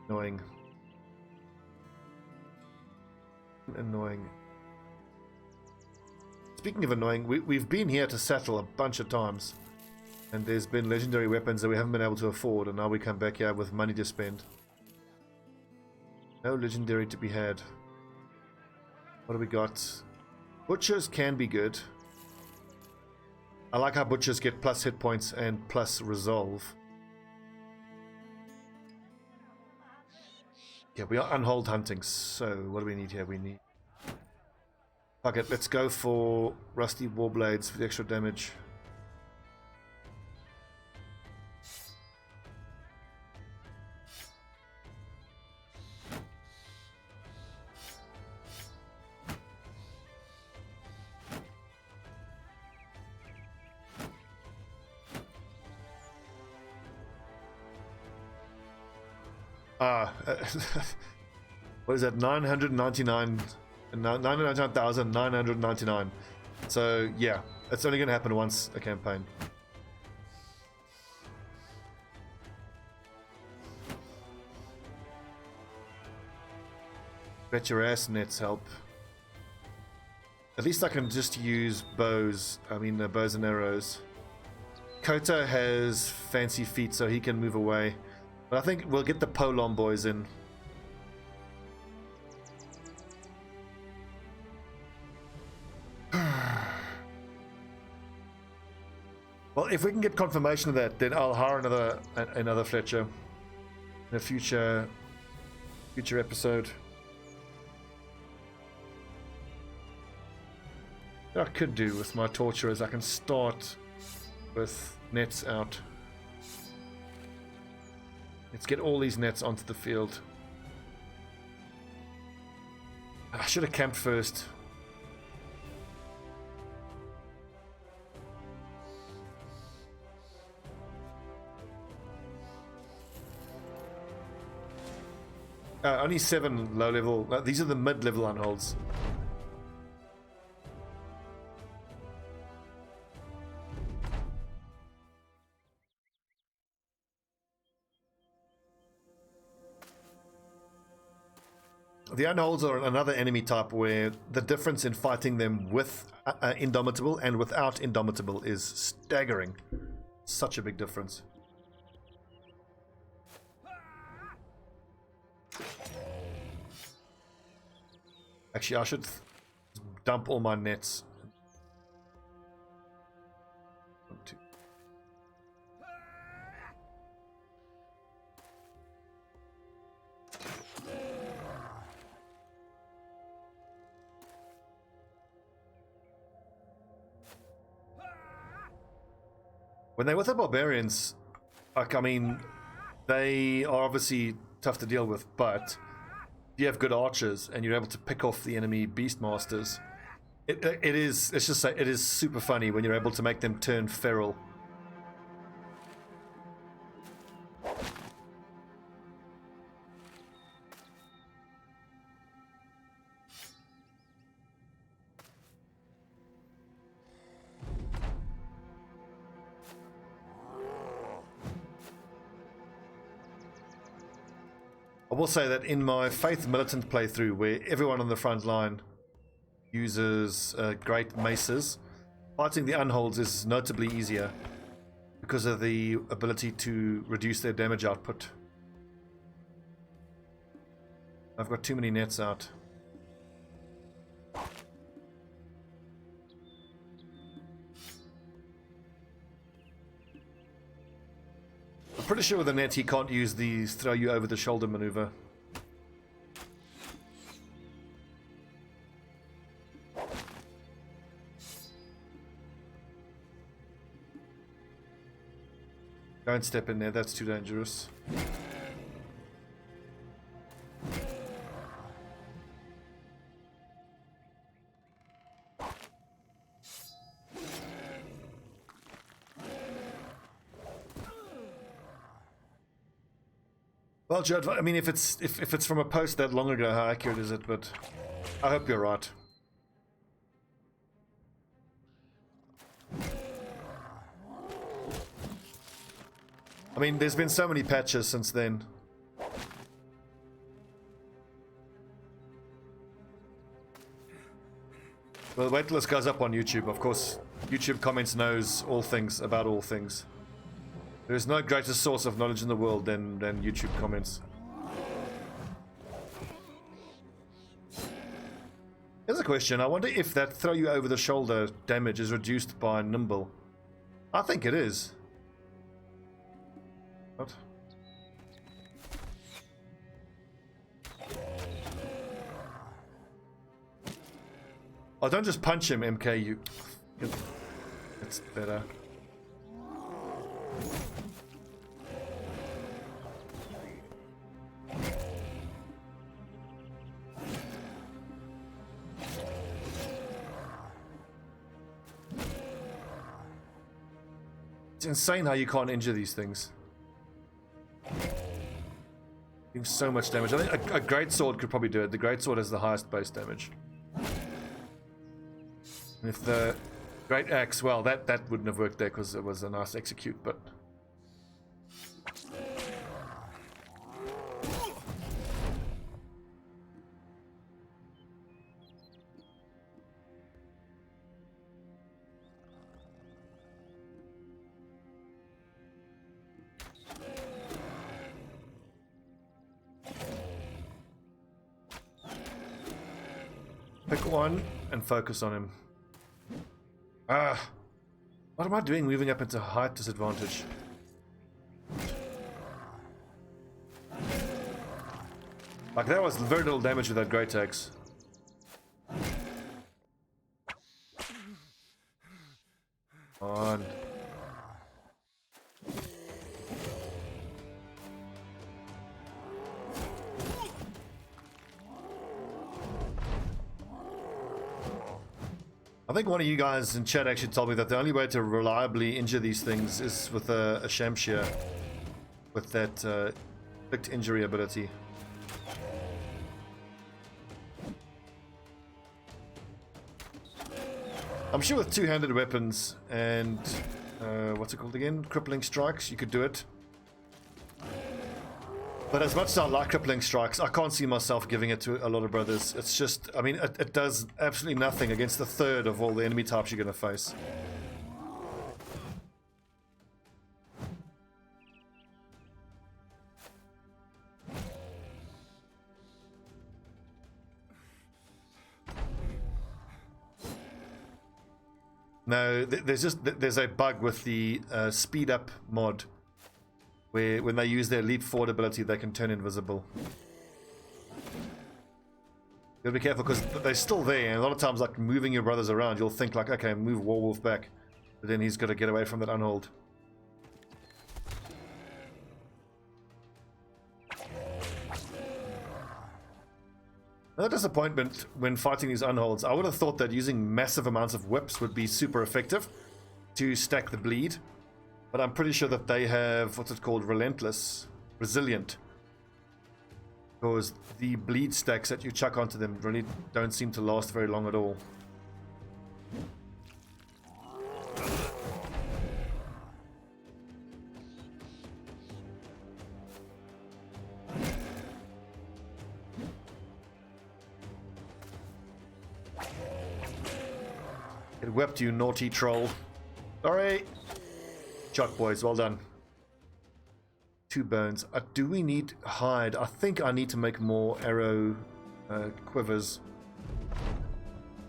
[SPEAKER 1] Annoying. Annoying. Speaking of annoying, we've been here to settle a bunch of times. And there's been legendary weapons that we haven't been able to afford, and now we come back here with money to spend. No legendary to be had. What do we got? Butchers can be good. I like how butchers get plus hit points and plus resolve. Yeah, we are unhold hunting, so what do we need here? We need... Fuck it, let's go for rusty warblades for the extra damage. What is that? 999,999. So yeah, it's only going to happen once a campaign. Bet your ass nets help. At least I can just use bows. I mean, bows and arrows. Kota has fancy feet, so he can move away. But I think we'll get the Polon boys in. Well, if we can get confirmation of that, then I'll hire another Fletcher in a future episode. What I could do with my torture is I can start with nets out. Let's get all these nets onto the field. I should have camped first. Only 7 low level. These are the mid level unholds. The unholds are another enemy type where the difference in fighting them with Indomitable and without Indomitable is staggering. Such a big difference. Actually, I should dump all my nets. When they're with the barbarians, like, I mean, they are obviously tough to deal with, but if you have good archers and you're able to pick off the enemy beastmasters, it is, let's just say, it is super funny when you're able to make them turn feral. I will say that in my Faith Militant playthrough, where everyone on the front line uses great maces, fighting the unholds is notably easier because of the ability to reduce their damage output. I've got too many nets out. I'm pretty sure with a net he can't use the throw you over the shoulder maneuver. Don't step in there, that's too dangerous. Well, Judd, I mean, if it's from a post that long ago, how accurate is it? But I hope you're right. I mean, there's been so many patches since then. Well, wait till this goes up on YouTube. Of course, YouTube comments knows all things about all things. There is no greater source of knowledge in the world than YouTube comments. Here's a question. I wonder if that throw you over the shoulder damage is reduced by nimble. I think it is. What? Oh, don't just punch him, MK. You. It's better. It's insane how you can't injure these things. Doing so much damage. I think a great sword could probably do it. The great sword has the highest base damage. And if the great axe, well, that wouldn't have worked there because it was a nice execute, but. Pick one and focus on him. What am I doing moving up into height disadvantage? Like, that was very little damage with that great axe. Come on. I think one of you guys in chat actually told me that the only way to reliably injure these things is with a Shamshir with that inflict injury ability. I'm sure with two-handed weapons and what's it called again? Crippling strikes, you could do it. But as much as I like crippling strikes, I can't see myself giving it to a lot of brothers. It's just, I mean, it does absolutely nothing against a third of all the enemy types you're going to face. No, there's a bug with the speed up mod. Where when they use their leap forward ability, they can turn invisible. You gotta be careful because they're still there, and a lot of times, like moving your brothers around, you'll think like, okay, move Warwolf back, but then he's got to get away from that unhold. Another disappointment when fighting these unholds, I would have thought that using massive amounts of whips would be super effective to stack the bleed. But I'm pretty sure that they have, what's it called, resilient. Because the bleed stacks that you chuck onto them really don't seem to last very long at all. Get whipped, you naughty troll. Sorry. Shot, boys, well done. 2 bones. Do we need hide? I think I need to make more arrow quivers.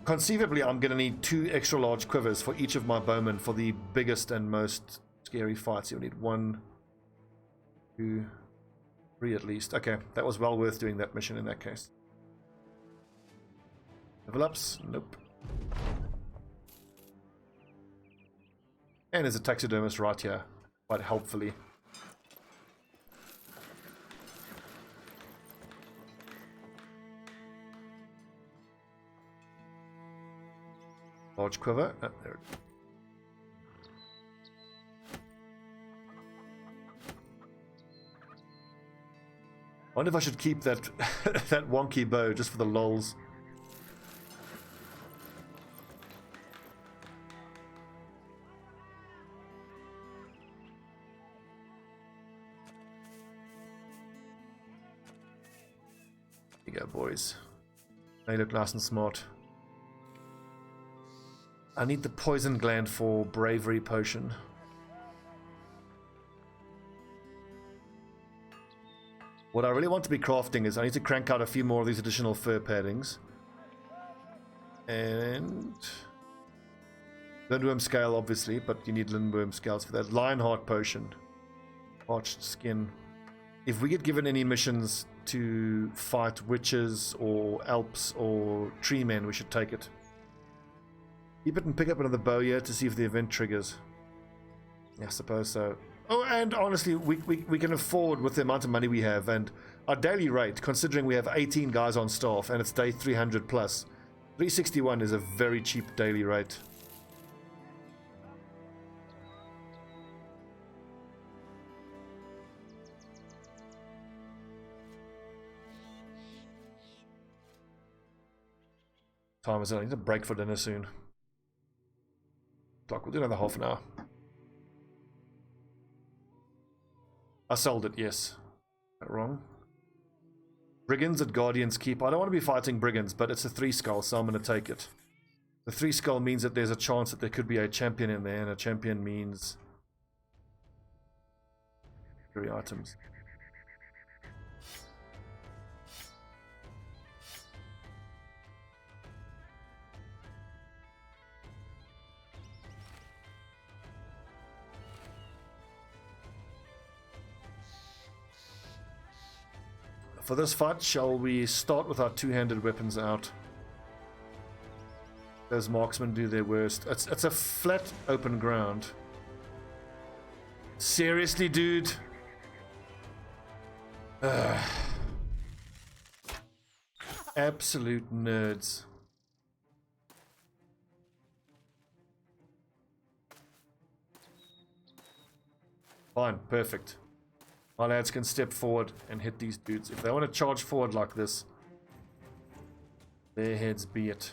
[SPEAKER 1] Conceivably, I'm going to need 2 extra large quivers for each of my bowmen for the biggest and most scary fights. You'll need 1, 2, 3 at least. Okay, that was well worth doing that mission in that case. Level ups? Nope. And there's a taxidermist right here, quite helpfully. Large quiver. Oh, there it is. wonder if I should keep that that wonky bow just for the lols. Here you go, boys. They look nice and smart. I need the poison gland for bravery potion. What I really want to be crafting is I need to crank out a few more of these additional fur paddings. And lindworm scale, obviously, but you need lindworm scales for that. Lionheart potion. Parched skin. If we get given any missions to fight witches or alps or tree men, we should take it. Keep it and pick up another bow here to see if the event triggers. Yeah, I suppose so. Oh, and honestly, we can afford with the amount of money we have and our daily rate, considering we have 18 guys on staff and it's day 300 plus. 361 is a very cheap daily rate. Time is it? I need a break for dinner soon. Doc, we'll do another half an hour. I sold it, yes. Wrong. Brigands at Guardian's Keep. I don't want to be fighting brigands, but it's a 3 skull, so I'm going to take it. The 3 skull means that there's a chance that there could be a champion in there, and a champion means 3 items. For this fight, shall we start with our two-handed weapons out? Those marksmen do their worst. It's a flat, open ground. Seriously, dude? Absolute nerds. Fine, perfect. My lads can step forward and hit these dudes. If they want to charge forward like this, their heads be it.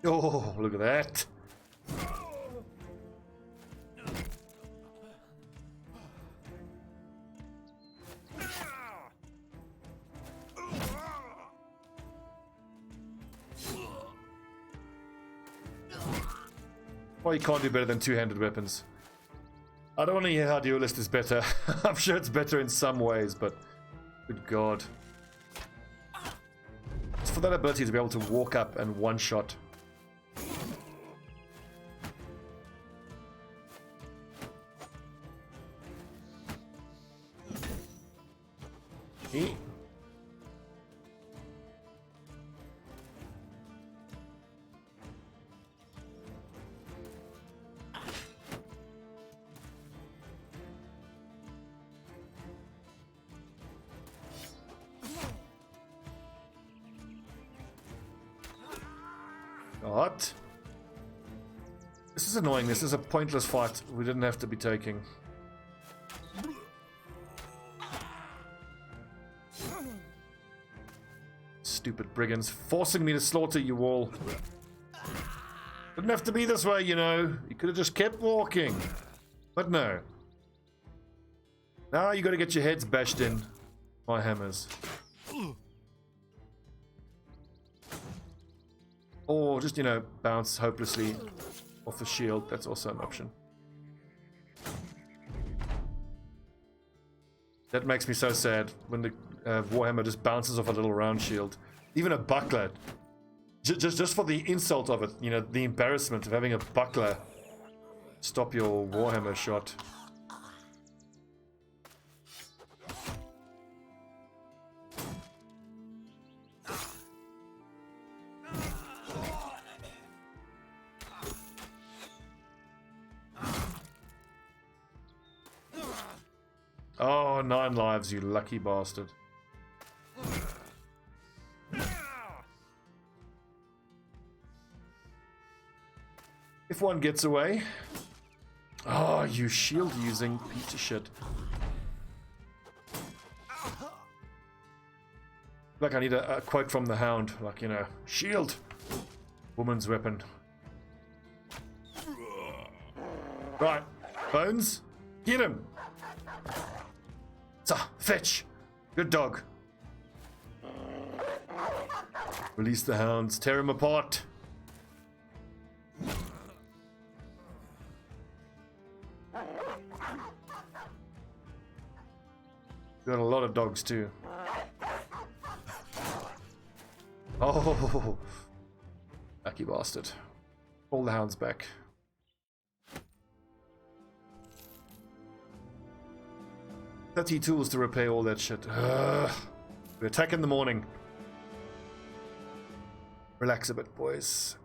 [SPEAKER 1] Oh, look at that. Well, you can't do better than two-handed weapons. I don't want to hear how duelist is better. I'm sure it's better in some ways, but good God. It's for that ability to be able to walk up and one-shot. What? This is annoying. This is a pointless fight we didn't have to be taking. Stupid brigands forcing me to slaughter you all. Didn't have to be this way, you know. You could have just kept walking. But no. Now you got to get your heads bashed in by hammers. Or just, you know, bounce hopelessly off the shield. That's also an option. That makes me so sad when the Warhammer just bounces off a little round shield. Even a buckler. Just for the insult of it, you know, the embarrassment of having a buckler stop your Warhammer shot. Oh, 9 lives, you lucky bastard. If one gets away. Oh, you shield using piece of shit. Like I need a quote from the Hound, like, you know, shield, woman's weapon. Right, Bones, get him. So, fetch, good dog. Release the Hounds, tear him apart. Got a lot of dogs too. Oh, lucky bastard. All the Hounds back. "30 tools to repair all that shit." We attack in the morning. Relax a bit, boys.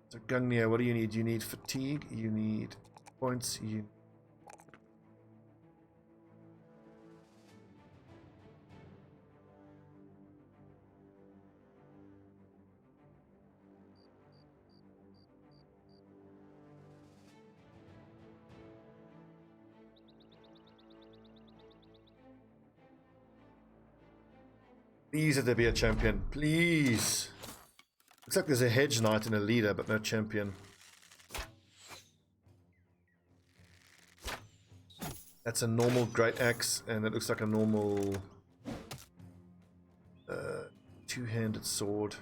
[SPEAKER 1] So Gungnir, what do you need? You need fatigue, you need points, you... Please let there be a champion. Please. Looks like there's a hedge knight and a leader, but no champion. That's a normal great axe, and it looks like a normal two-handed sword.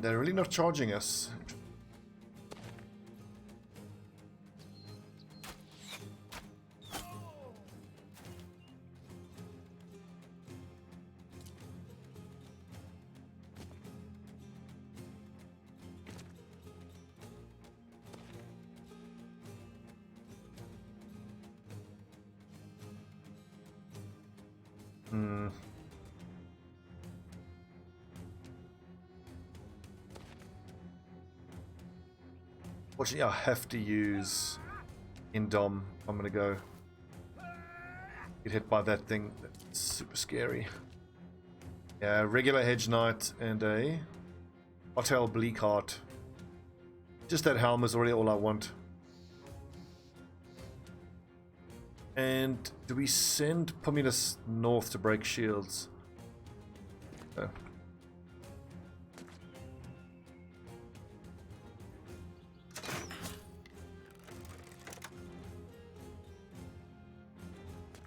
[SPEAKER 1] They're really not charging us. Unfortunately, I have to use Indom. I'm gonna go get hit by that thing. That's super scary. Yeah, regular hedge knight and a Hotel Bleak Heart. Just that helm is already all I want. And do we send Pumulus north to break shields? No.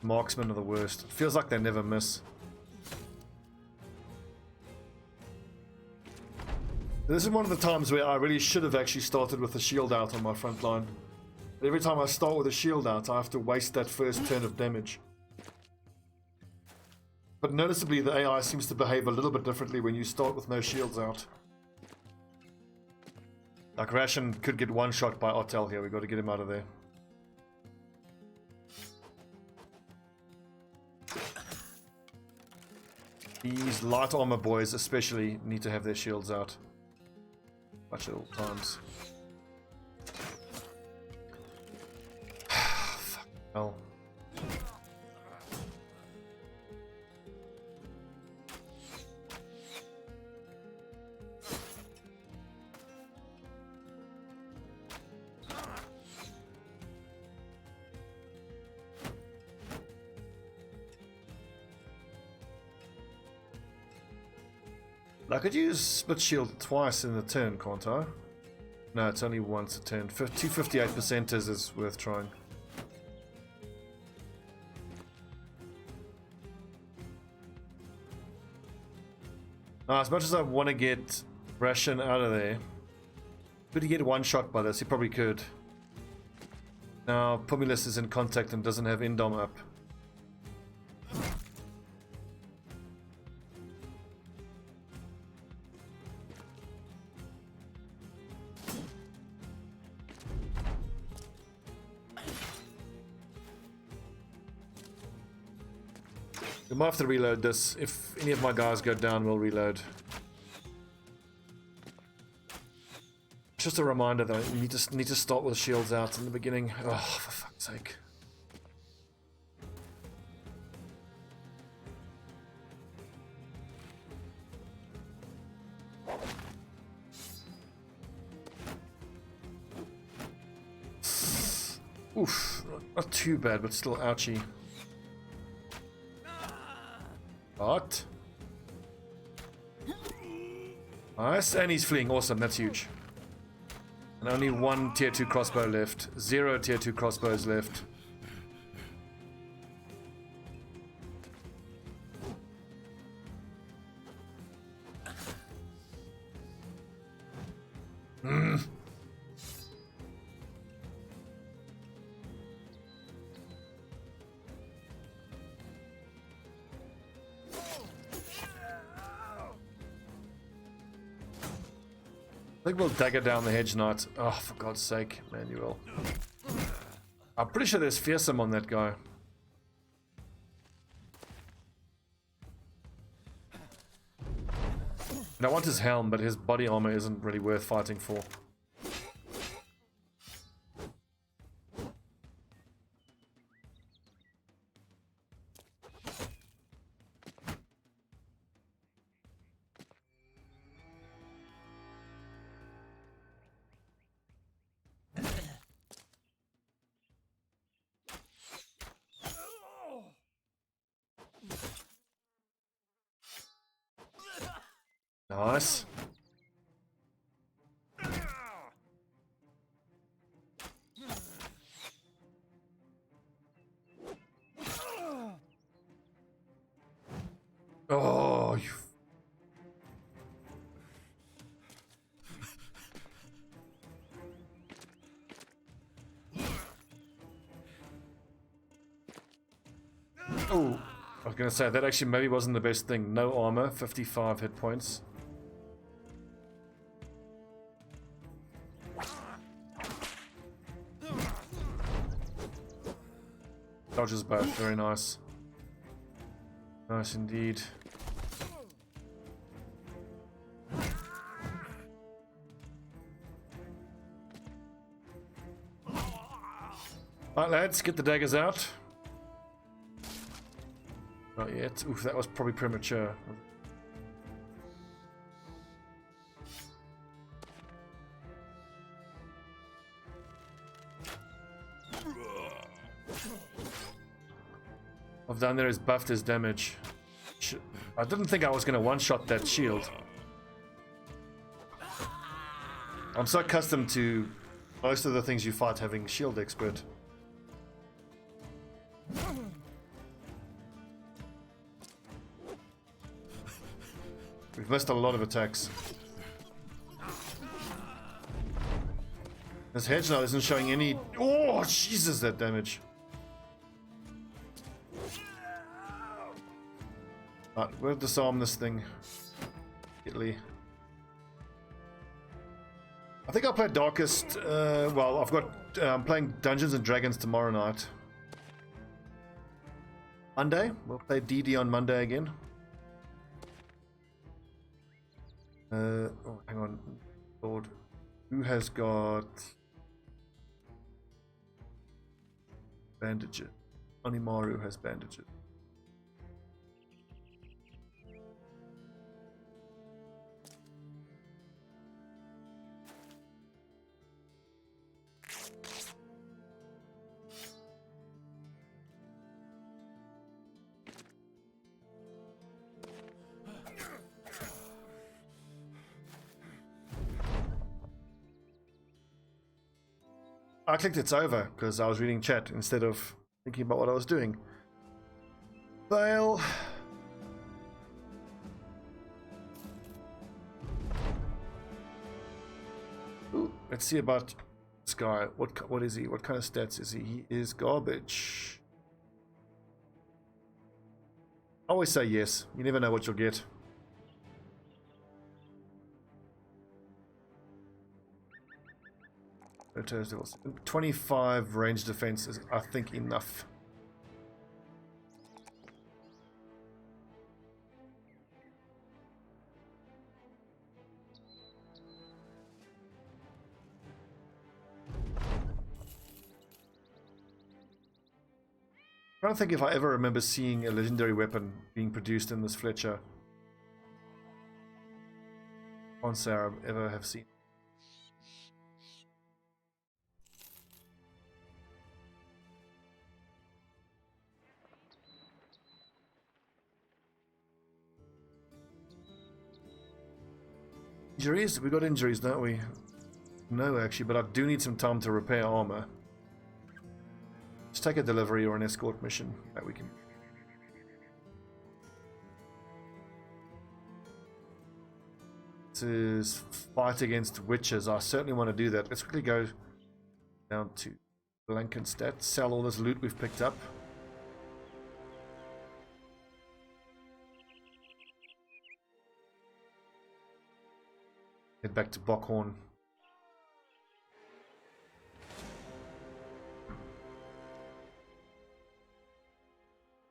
[SPEAKER 1] Marksmen are the worst. It feels like they never miss. This is one of the times where I really should have actually started with a shield out on my front line. But every time I start with a shield out, I have to waste that first turn of damage. But noticeably, the AI seems to behave a little bit differently when you start with no shields out. Like Ration could get one shot by Otel here. We've got to get him out of there. These light armor boys especially need to have their shields out. Watch at all times. Fuck hell. I could use split shield twice in the turn, can't I? No, it's only once a turn. 258% is worth trying. Now, as much as I want to get Ration out of there, could he get one shot by this? He probably could. Now, Pumulus is in contact and doesn't have Indom up. We might have to reload this. If any of my guys go down, we'll reload. Just a reminder that I need to start with shields out in the beginning. Oh, for fuck's sake. Oof, not too bad, but still ouchy. What? Nice, and he's fleeing. Awesome, that's huge. And only one tier 2 crossbow left. 0 tier 2 crossbows left. I think we'll dagger down the hedge knight. Oh, for God's sake, Manuel. I'm pretty sure there's fearsome on that guy. And I want his helm, but his body armor isn't really worth fighting for. Nice. Oh, you... Oh, I was gonna say that actually maybe wasn't the best thing. No armor, 55 hit points. Dodges both, very nice. Nice indeed. Alright lads, get the daggers out. Not yet. Oof, that was probably premature. I've done there is buffed his damage. I didn't think I was going to one-shot that shield. I'm so accustomed to most of the things you fight having shield expert. We've missed a lot of attacks. This hedge now isn't showing any... Oh, Jesus, that damage. Right, we'll disarm this thing. Italy. I think I'll play Darkest. Well, I've got. I'm playing Dungeons and Dragons tomorrow night. Monday, we'll play DD on Monday again. Oh, hang on, Lord. Who has got bandages? Onimaru has bandages. I clicked it's over because I was reading chat instead of thinking about what I was doing. Fail. Ooh, let's see about this guy. What is he? What kind of stats is he? He is garbage. I always say yes. You never know what you'll get. — 25 range defense is, I think, enough. I don't think if I ever remember seeing a legendary weapon being produced in this Fletcher. Can't say I ever have seen. Injuries? We got injuries, don't we? No, actually, but I do need some time to repair armor. Just take a delivery or an escort mission that we can. This is fight against witches. I certainly want to do that. Let's quickly go down to Blankenstat, sell all this loot we've picked up. Head back to Bockhorn.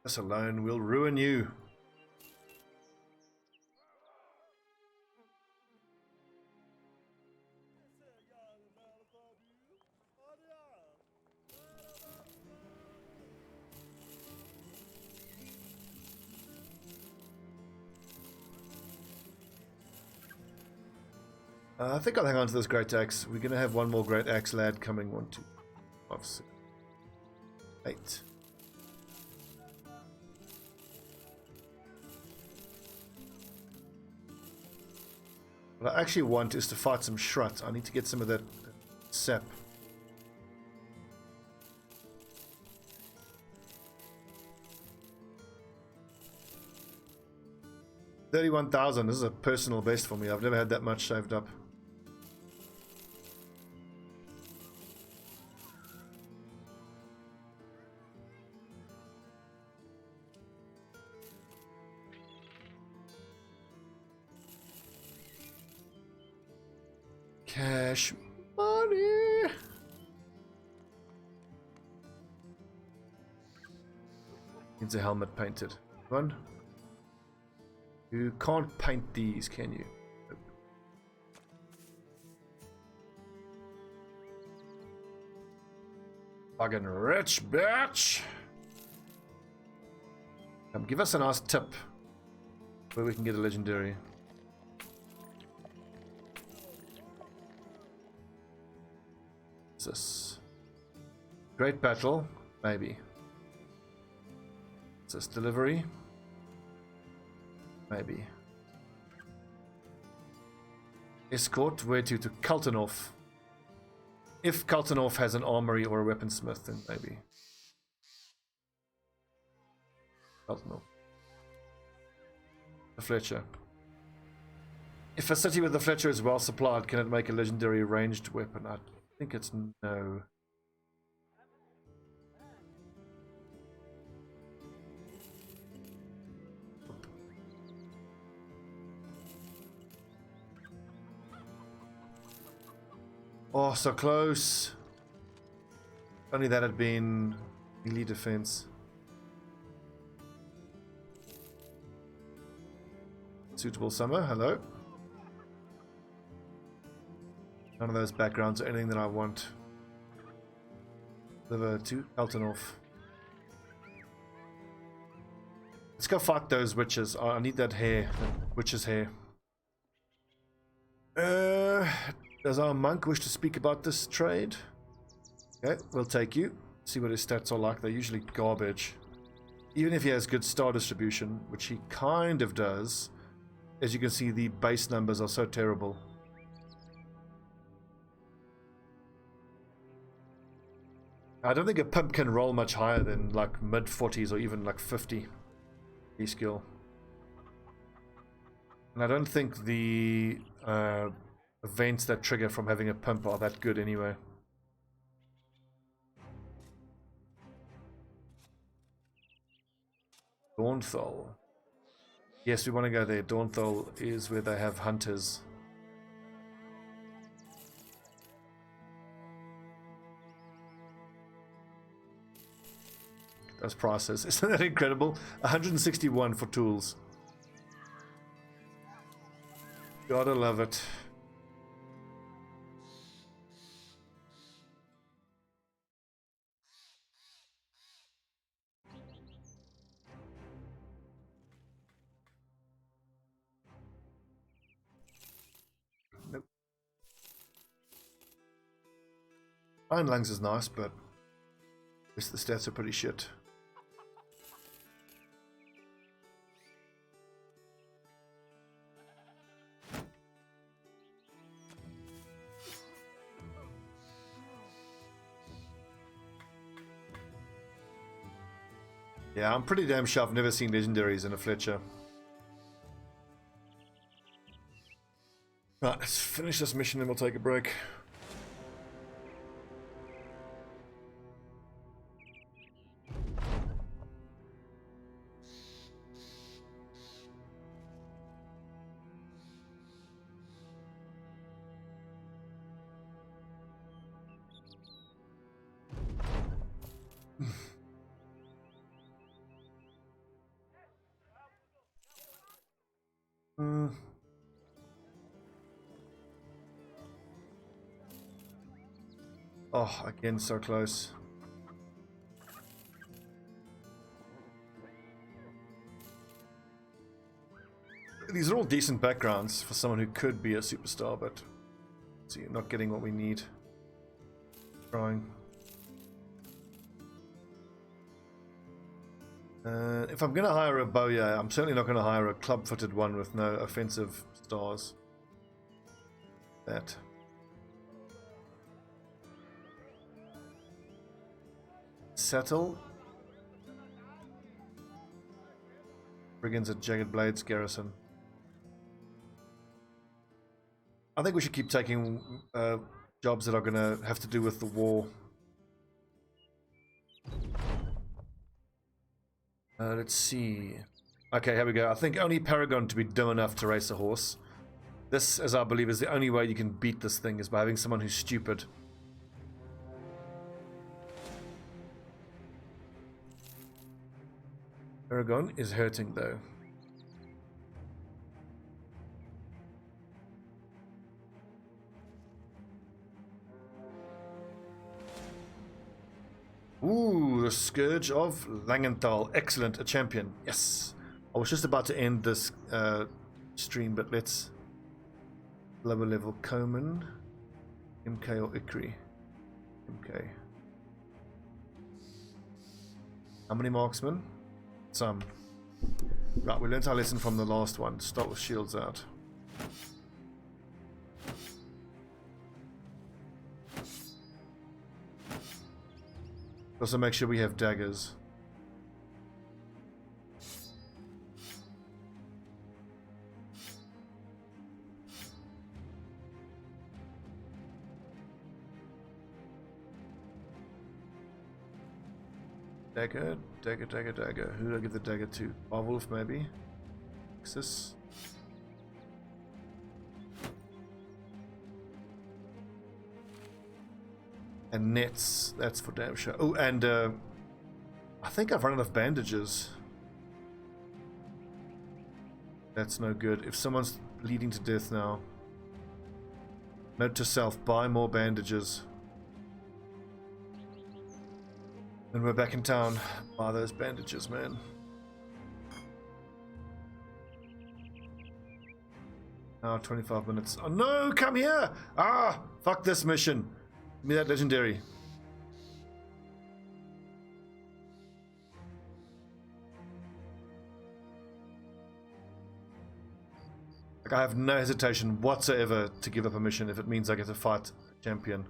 [SPEAKER 1] This alone will ruin you. I think I'll hang on to this great axe. We're gonna have one more great axe lad coming. 1, 2, 5, 6, 8. What I actually want is to fight some Shrut. I need to get some of that sap. $31,000. This is a personal best for me. I've never had that much saved up. Cash money. Needs a helmet painted. One. You can't paint these, can you? Nope. Fucking rich bitch. Give us a nice tip where we can get a legendary. This great battle, maybe. Is this delivery? Maybe. Escort, where to Kaltenhof. If Kaltenhof has an armory or a weaponsmith, then maybe. Kaltenhof. The Fletcher. If a city with the Fletcher is well supplied, can it make a legendary ranged weapon? I think it's no. Oh, so close. Only that had been elite defense. Suitable summer, hello. None of those backgrounds or anything that I want. Deliver to Kaltenhof. Let's go fight those witches. Oh, I need that hair. That witch's hair. Does our monk wish to speak about this trade? Okay, we'll take you. See what his stats are like. They're usually garbage. Even if he has good star distribution, which he kind of does, as you can see, the base numbers are so terrible. I don't think a pimp can roll much higher than like mid 40s or even like 50 skill. And I don't think the events that trigger from having a pimp are that good anyway. Dawnthal. Yes, we want to go there. Dawnthal is where they have hunters. Those prices. Isn't that incredible? 161 for tools. Gotta love it. Iron lungs is nice, but at least the stats are pretty shit. Yeah, I'm pretty damn sure I've never seen legendaries in a Fletcher. Right, let's finish this mission and we'll take a break. Oh, again, so close. These are all decent backgrounds for someone who could be a superstar, but see, not getting what we need. Trying. If I'm going to hire a bowyer, I'm certainly not going to hire a club-footed one with no offensive stars. That. Settle. Brigands at Jagged Blades Garrison. I think we should keep taking jobs that are going to have to do with the war. Let's see. Okay, here we go. I think only Paragon to be dumb enough to race a horse. This, as I believe, is the only way you can beat this thing, is by having someone who's stupid. Paragon is hurting, though. Ooh, the Scourge of Langenthal. Excellent, a champion. Yes. I was just about to end this stream, but let's... Lower level Coman. MK or Ikri? MK. How many marksmen? Some. Right, we learned our lesson from the last one. Start with shields out. Also make sure we have daggers. Dagger, dagger, dagger, dagger. Who do I give the dagger to? Barwolf, maybe? Nexus. And nets, that's for damn sure. Oh, and I think I've run out of bandages. That's no good. If someone's bleeding to death now. Note to self, buy more bandages. When we're back in town, buy those bandages, man. Now 25 minutes. Oh no, come here! Ah, fuck this mission. Give me that legendary. Like, I have no hesitation whatsoever to give up a mission if it means I get to fight a champion.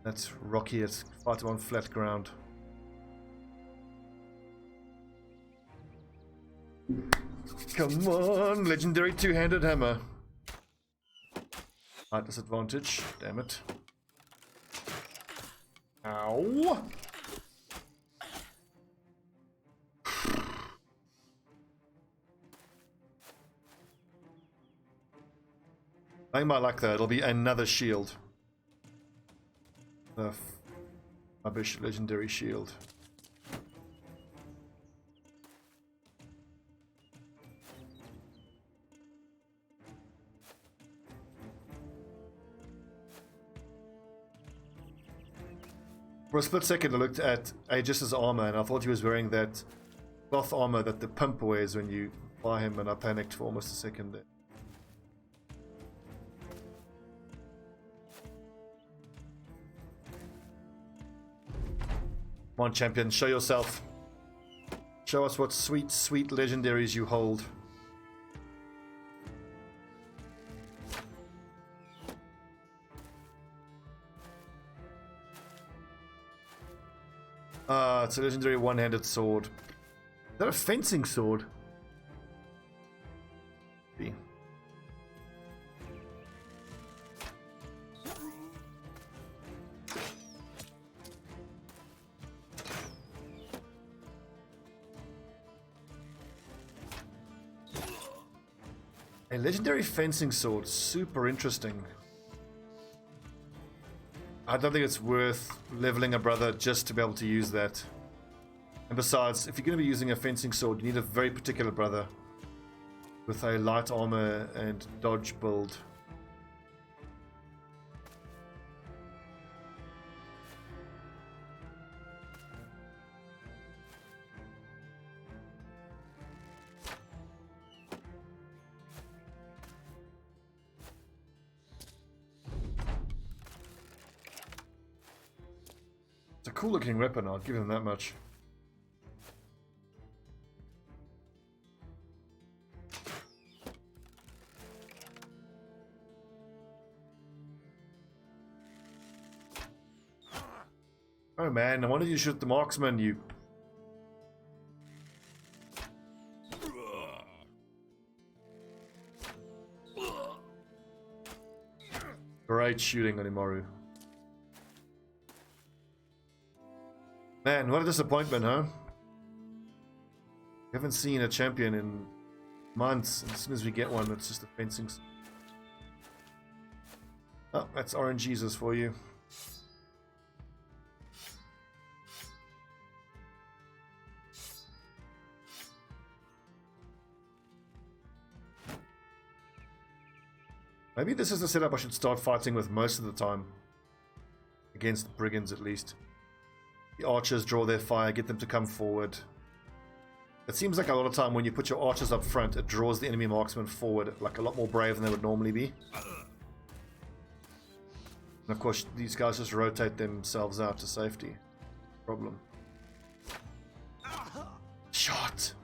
[SPEAKER 1] That's rocky. It's fight him on flat ground. Come on, legendary two-handed hammer. Height disadvantage. Damn it. Ow. I might like that. It'll be another shield. The rubbish legendary shield. For a split second I looked at Aegis's armor and I thought he was wearing that cloth armor that the pimp wears when you buy him, and I panicked for almost a second there. Come on, champion, show yourself. Show us what sweet, sweet legendaries you hold. It's a legendary one-handed sword. Is that a fencing sword? B. A legendary fencing sword, super interesting. I don't think it's worth leveling a brother just to be able to use that. And besides, if you're going to be using a fencing sword, you need a very particular brother with a light armor and dodge build. It's a cool looking weapon, I'll give him that much. Oh man, why did you shoot the marksman, you... Great shooting on Imaru. Man, what a disappointment, huh? We haven't seen a champion in months. As soon as we get one, it's just a fencing... Oh, that's Orange Jesus for you. Maybe this is the setup I should start fighting with most of the time. Against the brigands, at least. The archers draw their fire, get them to come forward. It seems like a lot of time when you put your archers up front, it draws the enemy marksmen forward, like a lot more brave than they would normally be. And of course, these guys just rotate themselves out to safety. Problem. Shot!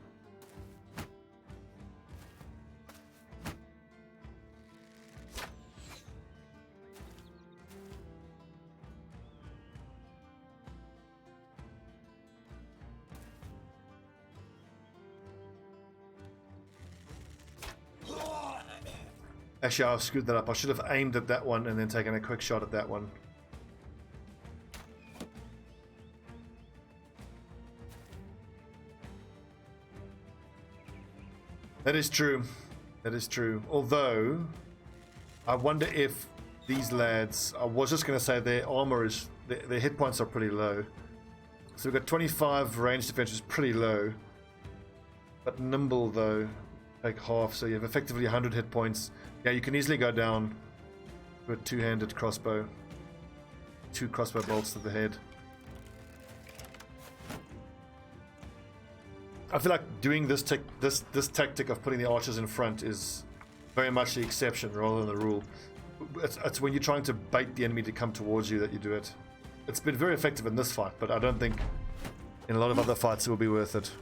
[SPEAKER 1] Actually, I screwed that up. I should have aimed at that one and then taken a quick shot at that one. That is true. That is true. Although, I wonder if these lads... I was just going to say their armor is... Their hit points are pretty low. So we've got 25 range defense, which is pretty low. But nimble, though. Take half, so you have effectively 100 hit points. Yeah, you can easily go down with a two-handed crossbow. 2 crossbow bolts to the head. I feel like doing this tactic of putting the archers in front is very much the exception rather than the rule. It's when you're trying to bait the enemy to come towards you that you do it. It's been very effective in this fight, but I don't think in a lot of other fights it will be worth it.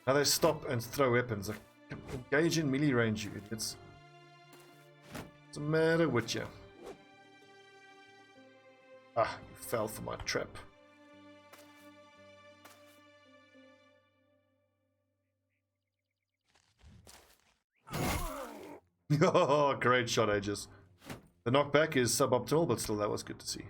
[SPEAKER 1] Now they stop and throw weapons. Engage in melee range, you idiots. What's the matter with you? Ah, you fell for my trap. Oh, great shot, Aegis. The knockback is suboptimal, but still that was good to see.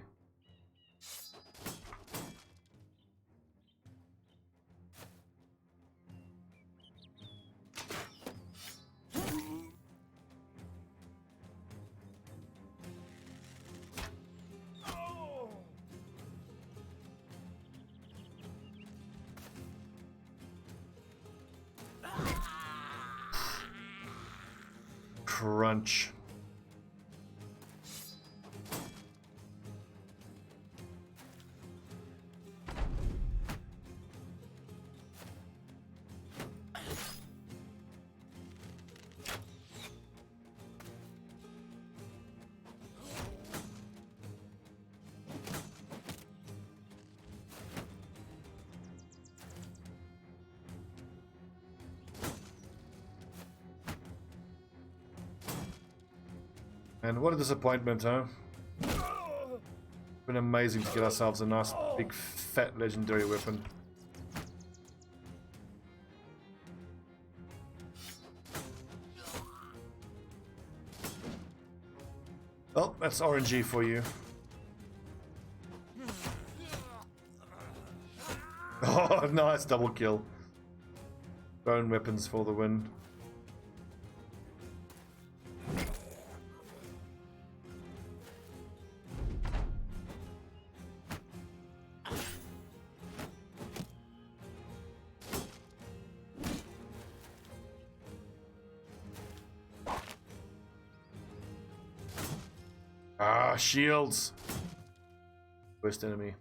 [SPEAKER 1] Crunch. And what a disappointment, huh? Been amazing to get ourselves a nice big fat legendary weapon. Well, that's RNG for you. Oh, nice double kill. Bone weapons for the win. Ah, shields. Worst enemy.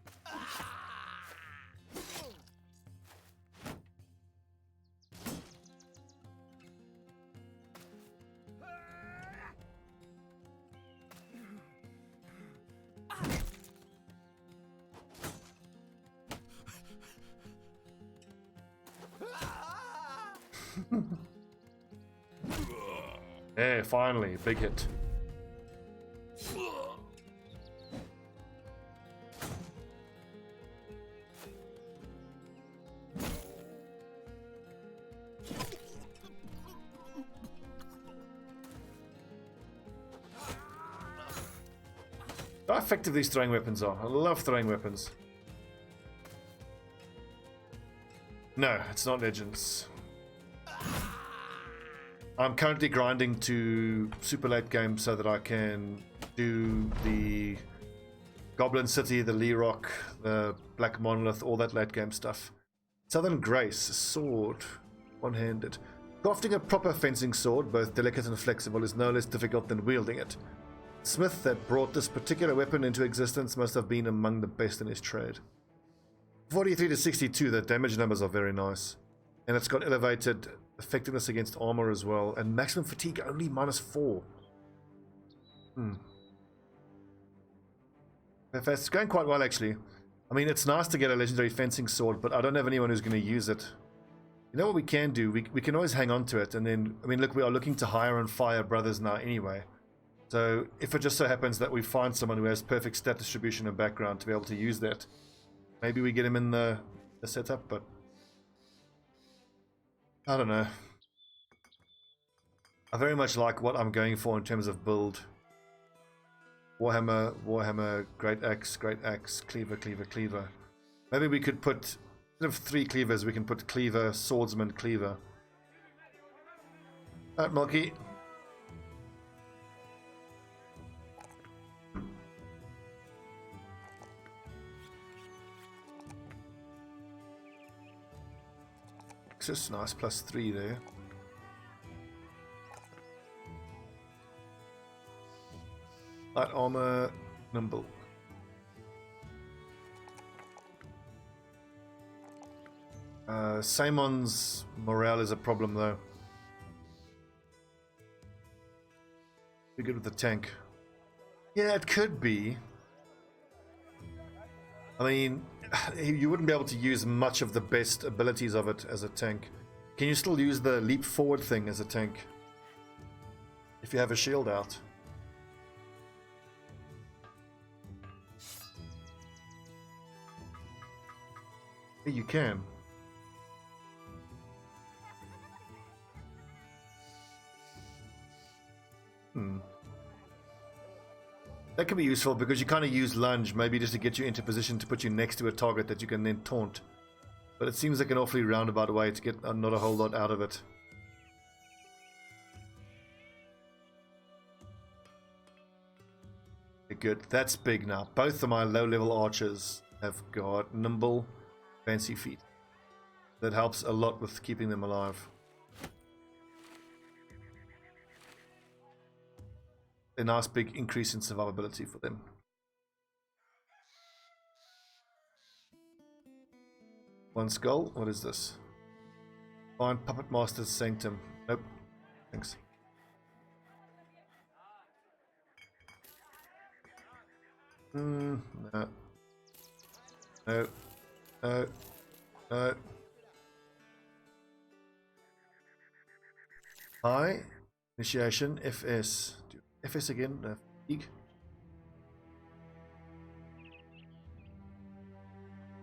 [SPEAKER 1] Hey, finally, big hit. How effective these throwing weapons are. I love throwing weapons. No, it's not Legends. I'm currently grinding to super late game so that I can do the Goblin City, the Lee Rock, the Black Monolith, all that late game stuff. Southern Grace, sword, one-handed. Crafting a proper fencing sword, both delicate and flexible, is no less difficult than wielding it. Smith that brought this particular weapon into existence must have been among the best in his trade. 43 to 62, the damage numbers are very nice. And it's got elevated effectiveness against armor as well. And maximum fatigue only -4. It's going quite well actually. I mean, it's nice to get a legendary fencing sword, but I don't have anyone who's going to use it. You know what we can do? We can always hang on to it. And then, I mean, look, we are looking to hire and fire brothers now anyway. So if it just so happens that we find someone who has perfect stat distribution and background to be able to use that, maybe we get him in the setup, but I don't know. I very much like what I'm going for in terms of build. Warhammer, great axe, cleaver, cleaver, cleaver. Maybe we could put, instead of 3 cleavers, we can put cleaver, swordsman, cleaver. Alright, Milky. Access, nice, +3 there. Light armor, nimble. Simon's morale is a problem though. Be good with the tank. Yeah, it could be. I mean, you wouldn't be able to use much of the best abilities of it as a tank. Can you still use the leap forward thing as a tank? If you have a shield out. Yeah, you can. That can be useful because you kind of use lunge, maybe just to get you into position to put you next to a target that you can then taunt. But it seems like an awfully roundabout way to get not a whole lot out of it. Good, that's big now. Both of my low-level archers have got nimble, fancy feet. That helps a lot with keeping them alive. A nice big increase in survivability for them. One skull, what is this? Find Puppet Master's Sanctum. Nope. Thanks. No. No. No. No. Hi. Initiation, FS. FS again, fatigue.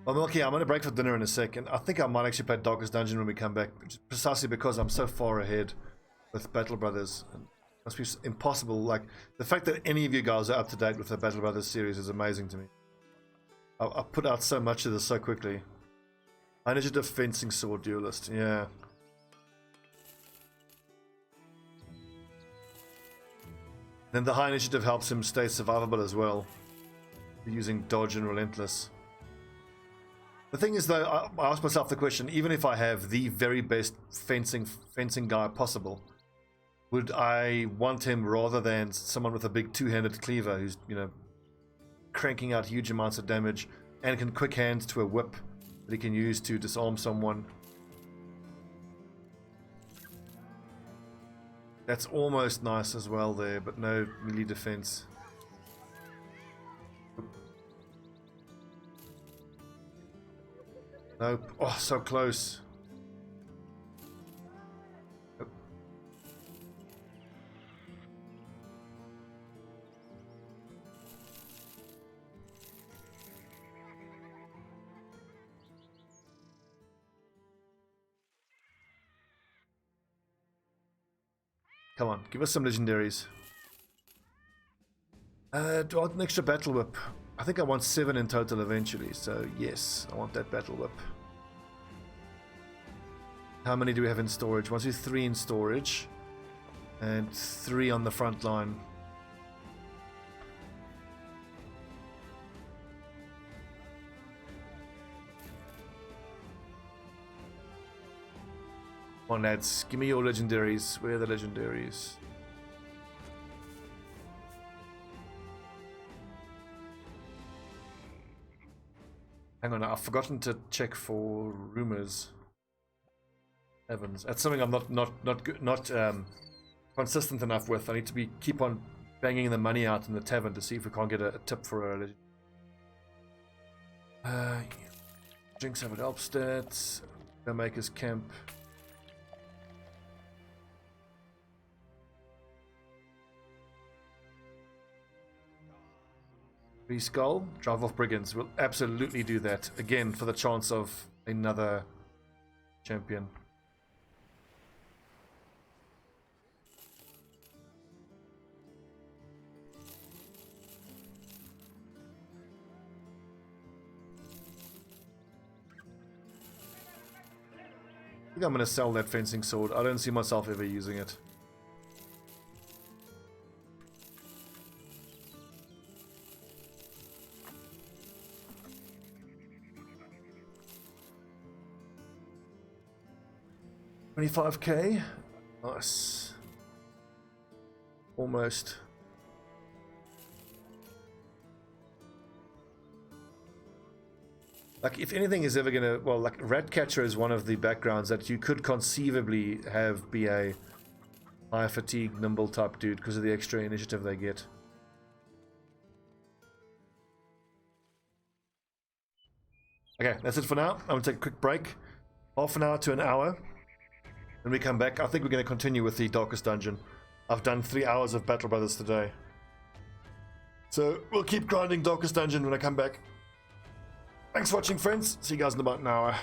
[SPEAKER 1] Well, Milky, I'm going to break for dinner in a second. I think I might actually play Darkest Dungeon when we come back, precisely because I'm so far ahead with Battle Brothers. And it must be impossible. Like, the fact that any of you guys are up to date with the Battle Brothers series is amazing to me. I put out so much of this so quickly. High initiative fencing sword duelist, yeah. Then the high initiative helps him stay survivable as well, using dodge and relentless. The thing is, though, I ask myself the question: even if I have the very best fencing guy possible, would I want him rather than someone with a big two-handed cleaver who's, you know, cranking out huge amounts of damage and can quick hand to a whip that he can use to disarm someone? That's almost nice as well there, but no melee defense. Nope. Oh, so close. Nope. Come on, give us some legendaries. Do I want an extra battle whip? I think I want 7 in total eventually, so yes, I want that battle whip. How many do we have in storage? 1, 2, 3 in storage, and 3 on the front line. Come on, lads, give me your legendaries. Where are the legendaries? Hang on, I've forgotten to check for rumors. Heavens, that's something I'm not consistent enough with. I need to keep on banging the money out in the tavern to see if we can't get a tip for a legend. Jinx have it Elbstadt. Maker's Camp. Skull, drive off brigands. We'll absolutely do that again for the chance of another champion. I think I'm going to sell that fencing sword. I don't see myself ever using it. $25k, nice, almost. Like, if anything is ever gonna, well, like Ratcatcher is one of the backgrounds that you could conceivably have be a high fatigue, nimble type dude because of the extra initiative they get. Okay, that's it for now. I'm gonna take a quick break, half an hour to an hour. When we come back, I think we're going to continue with the Darkest Dungeon. I've done 3 hours of Battle Brothers today. So we'll keep grinding Darkest Dungeon when I come back. Thanks for watching, friends. See you guys in about an hour.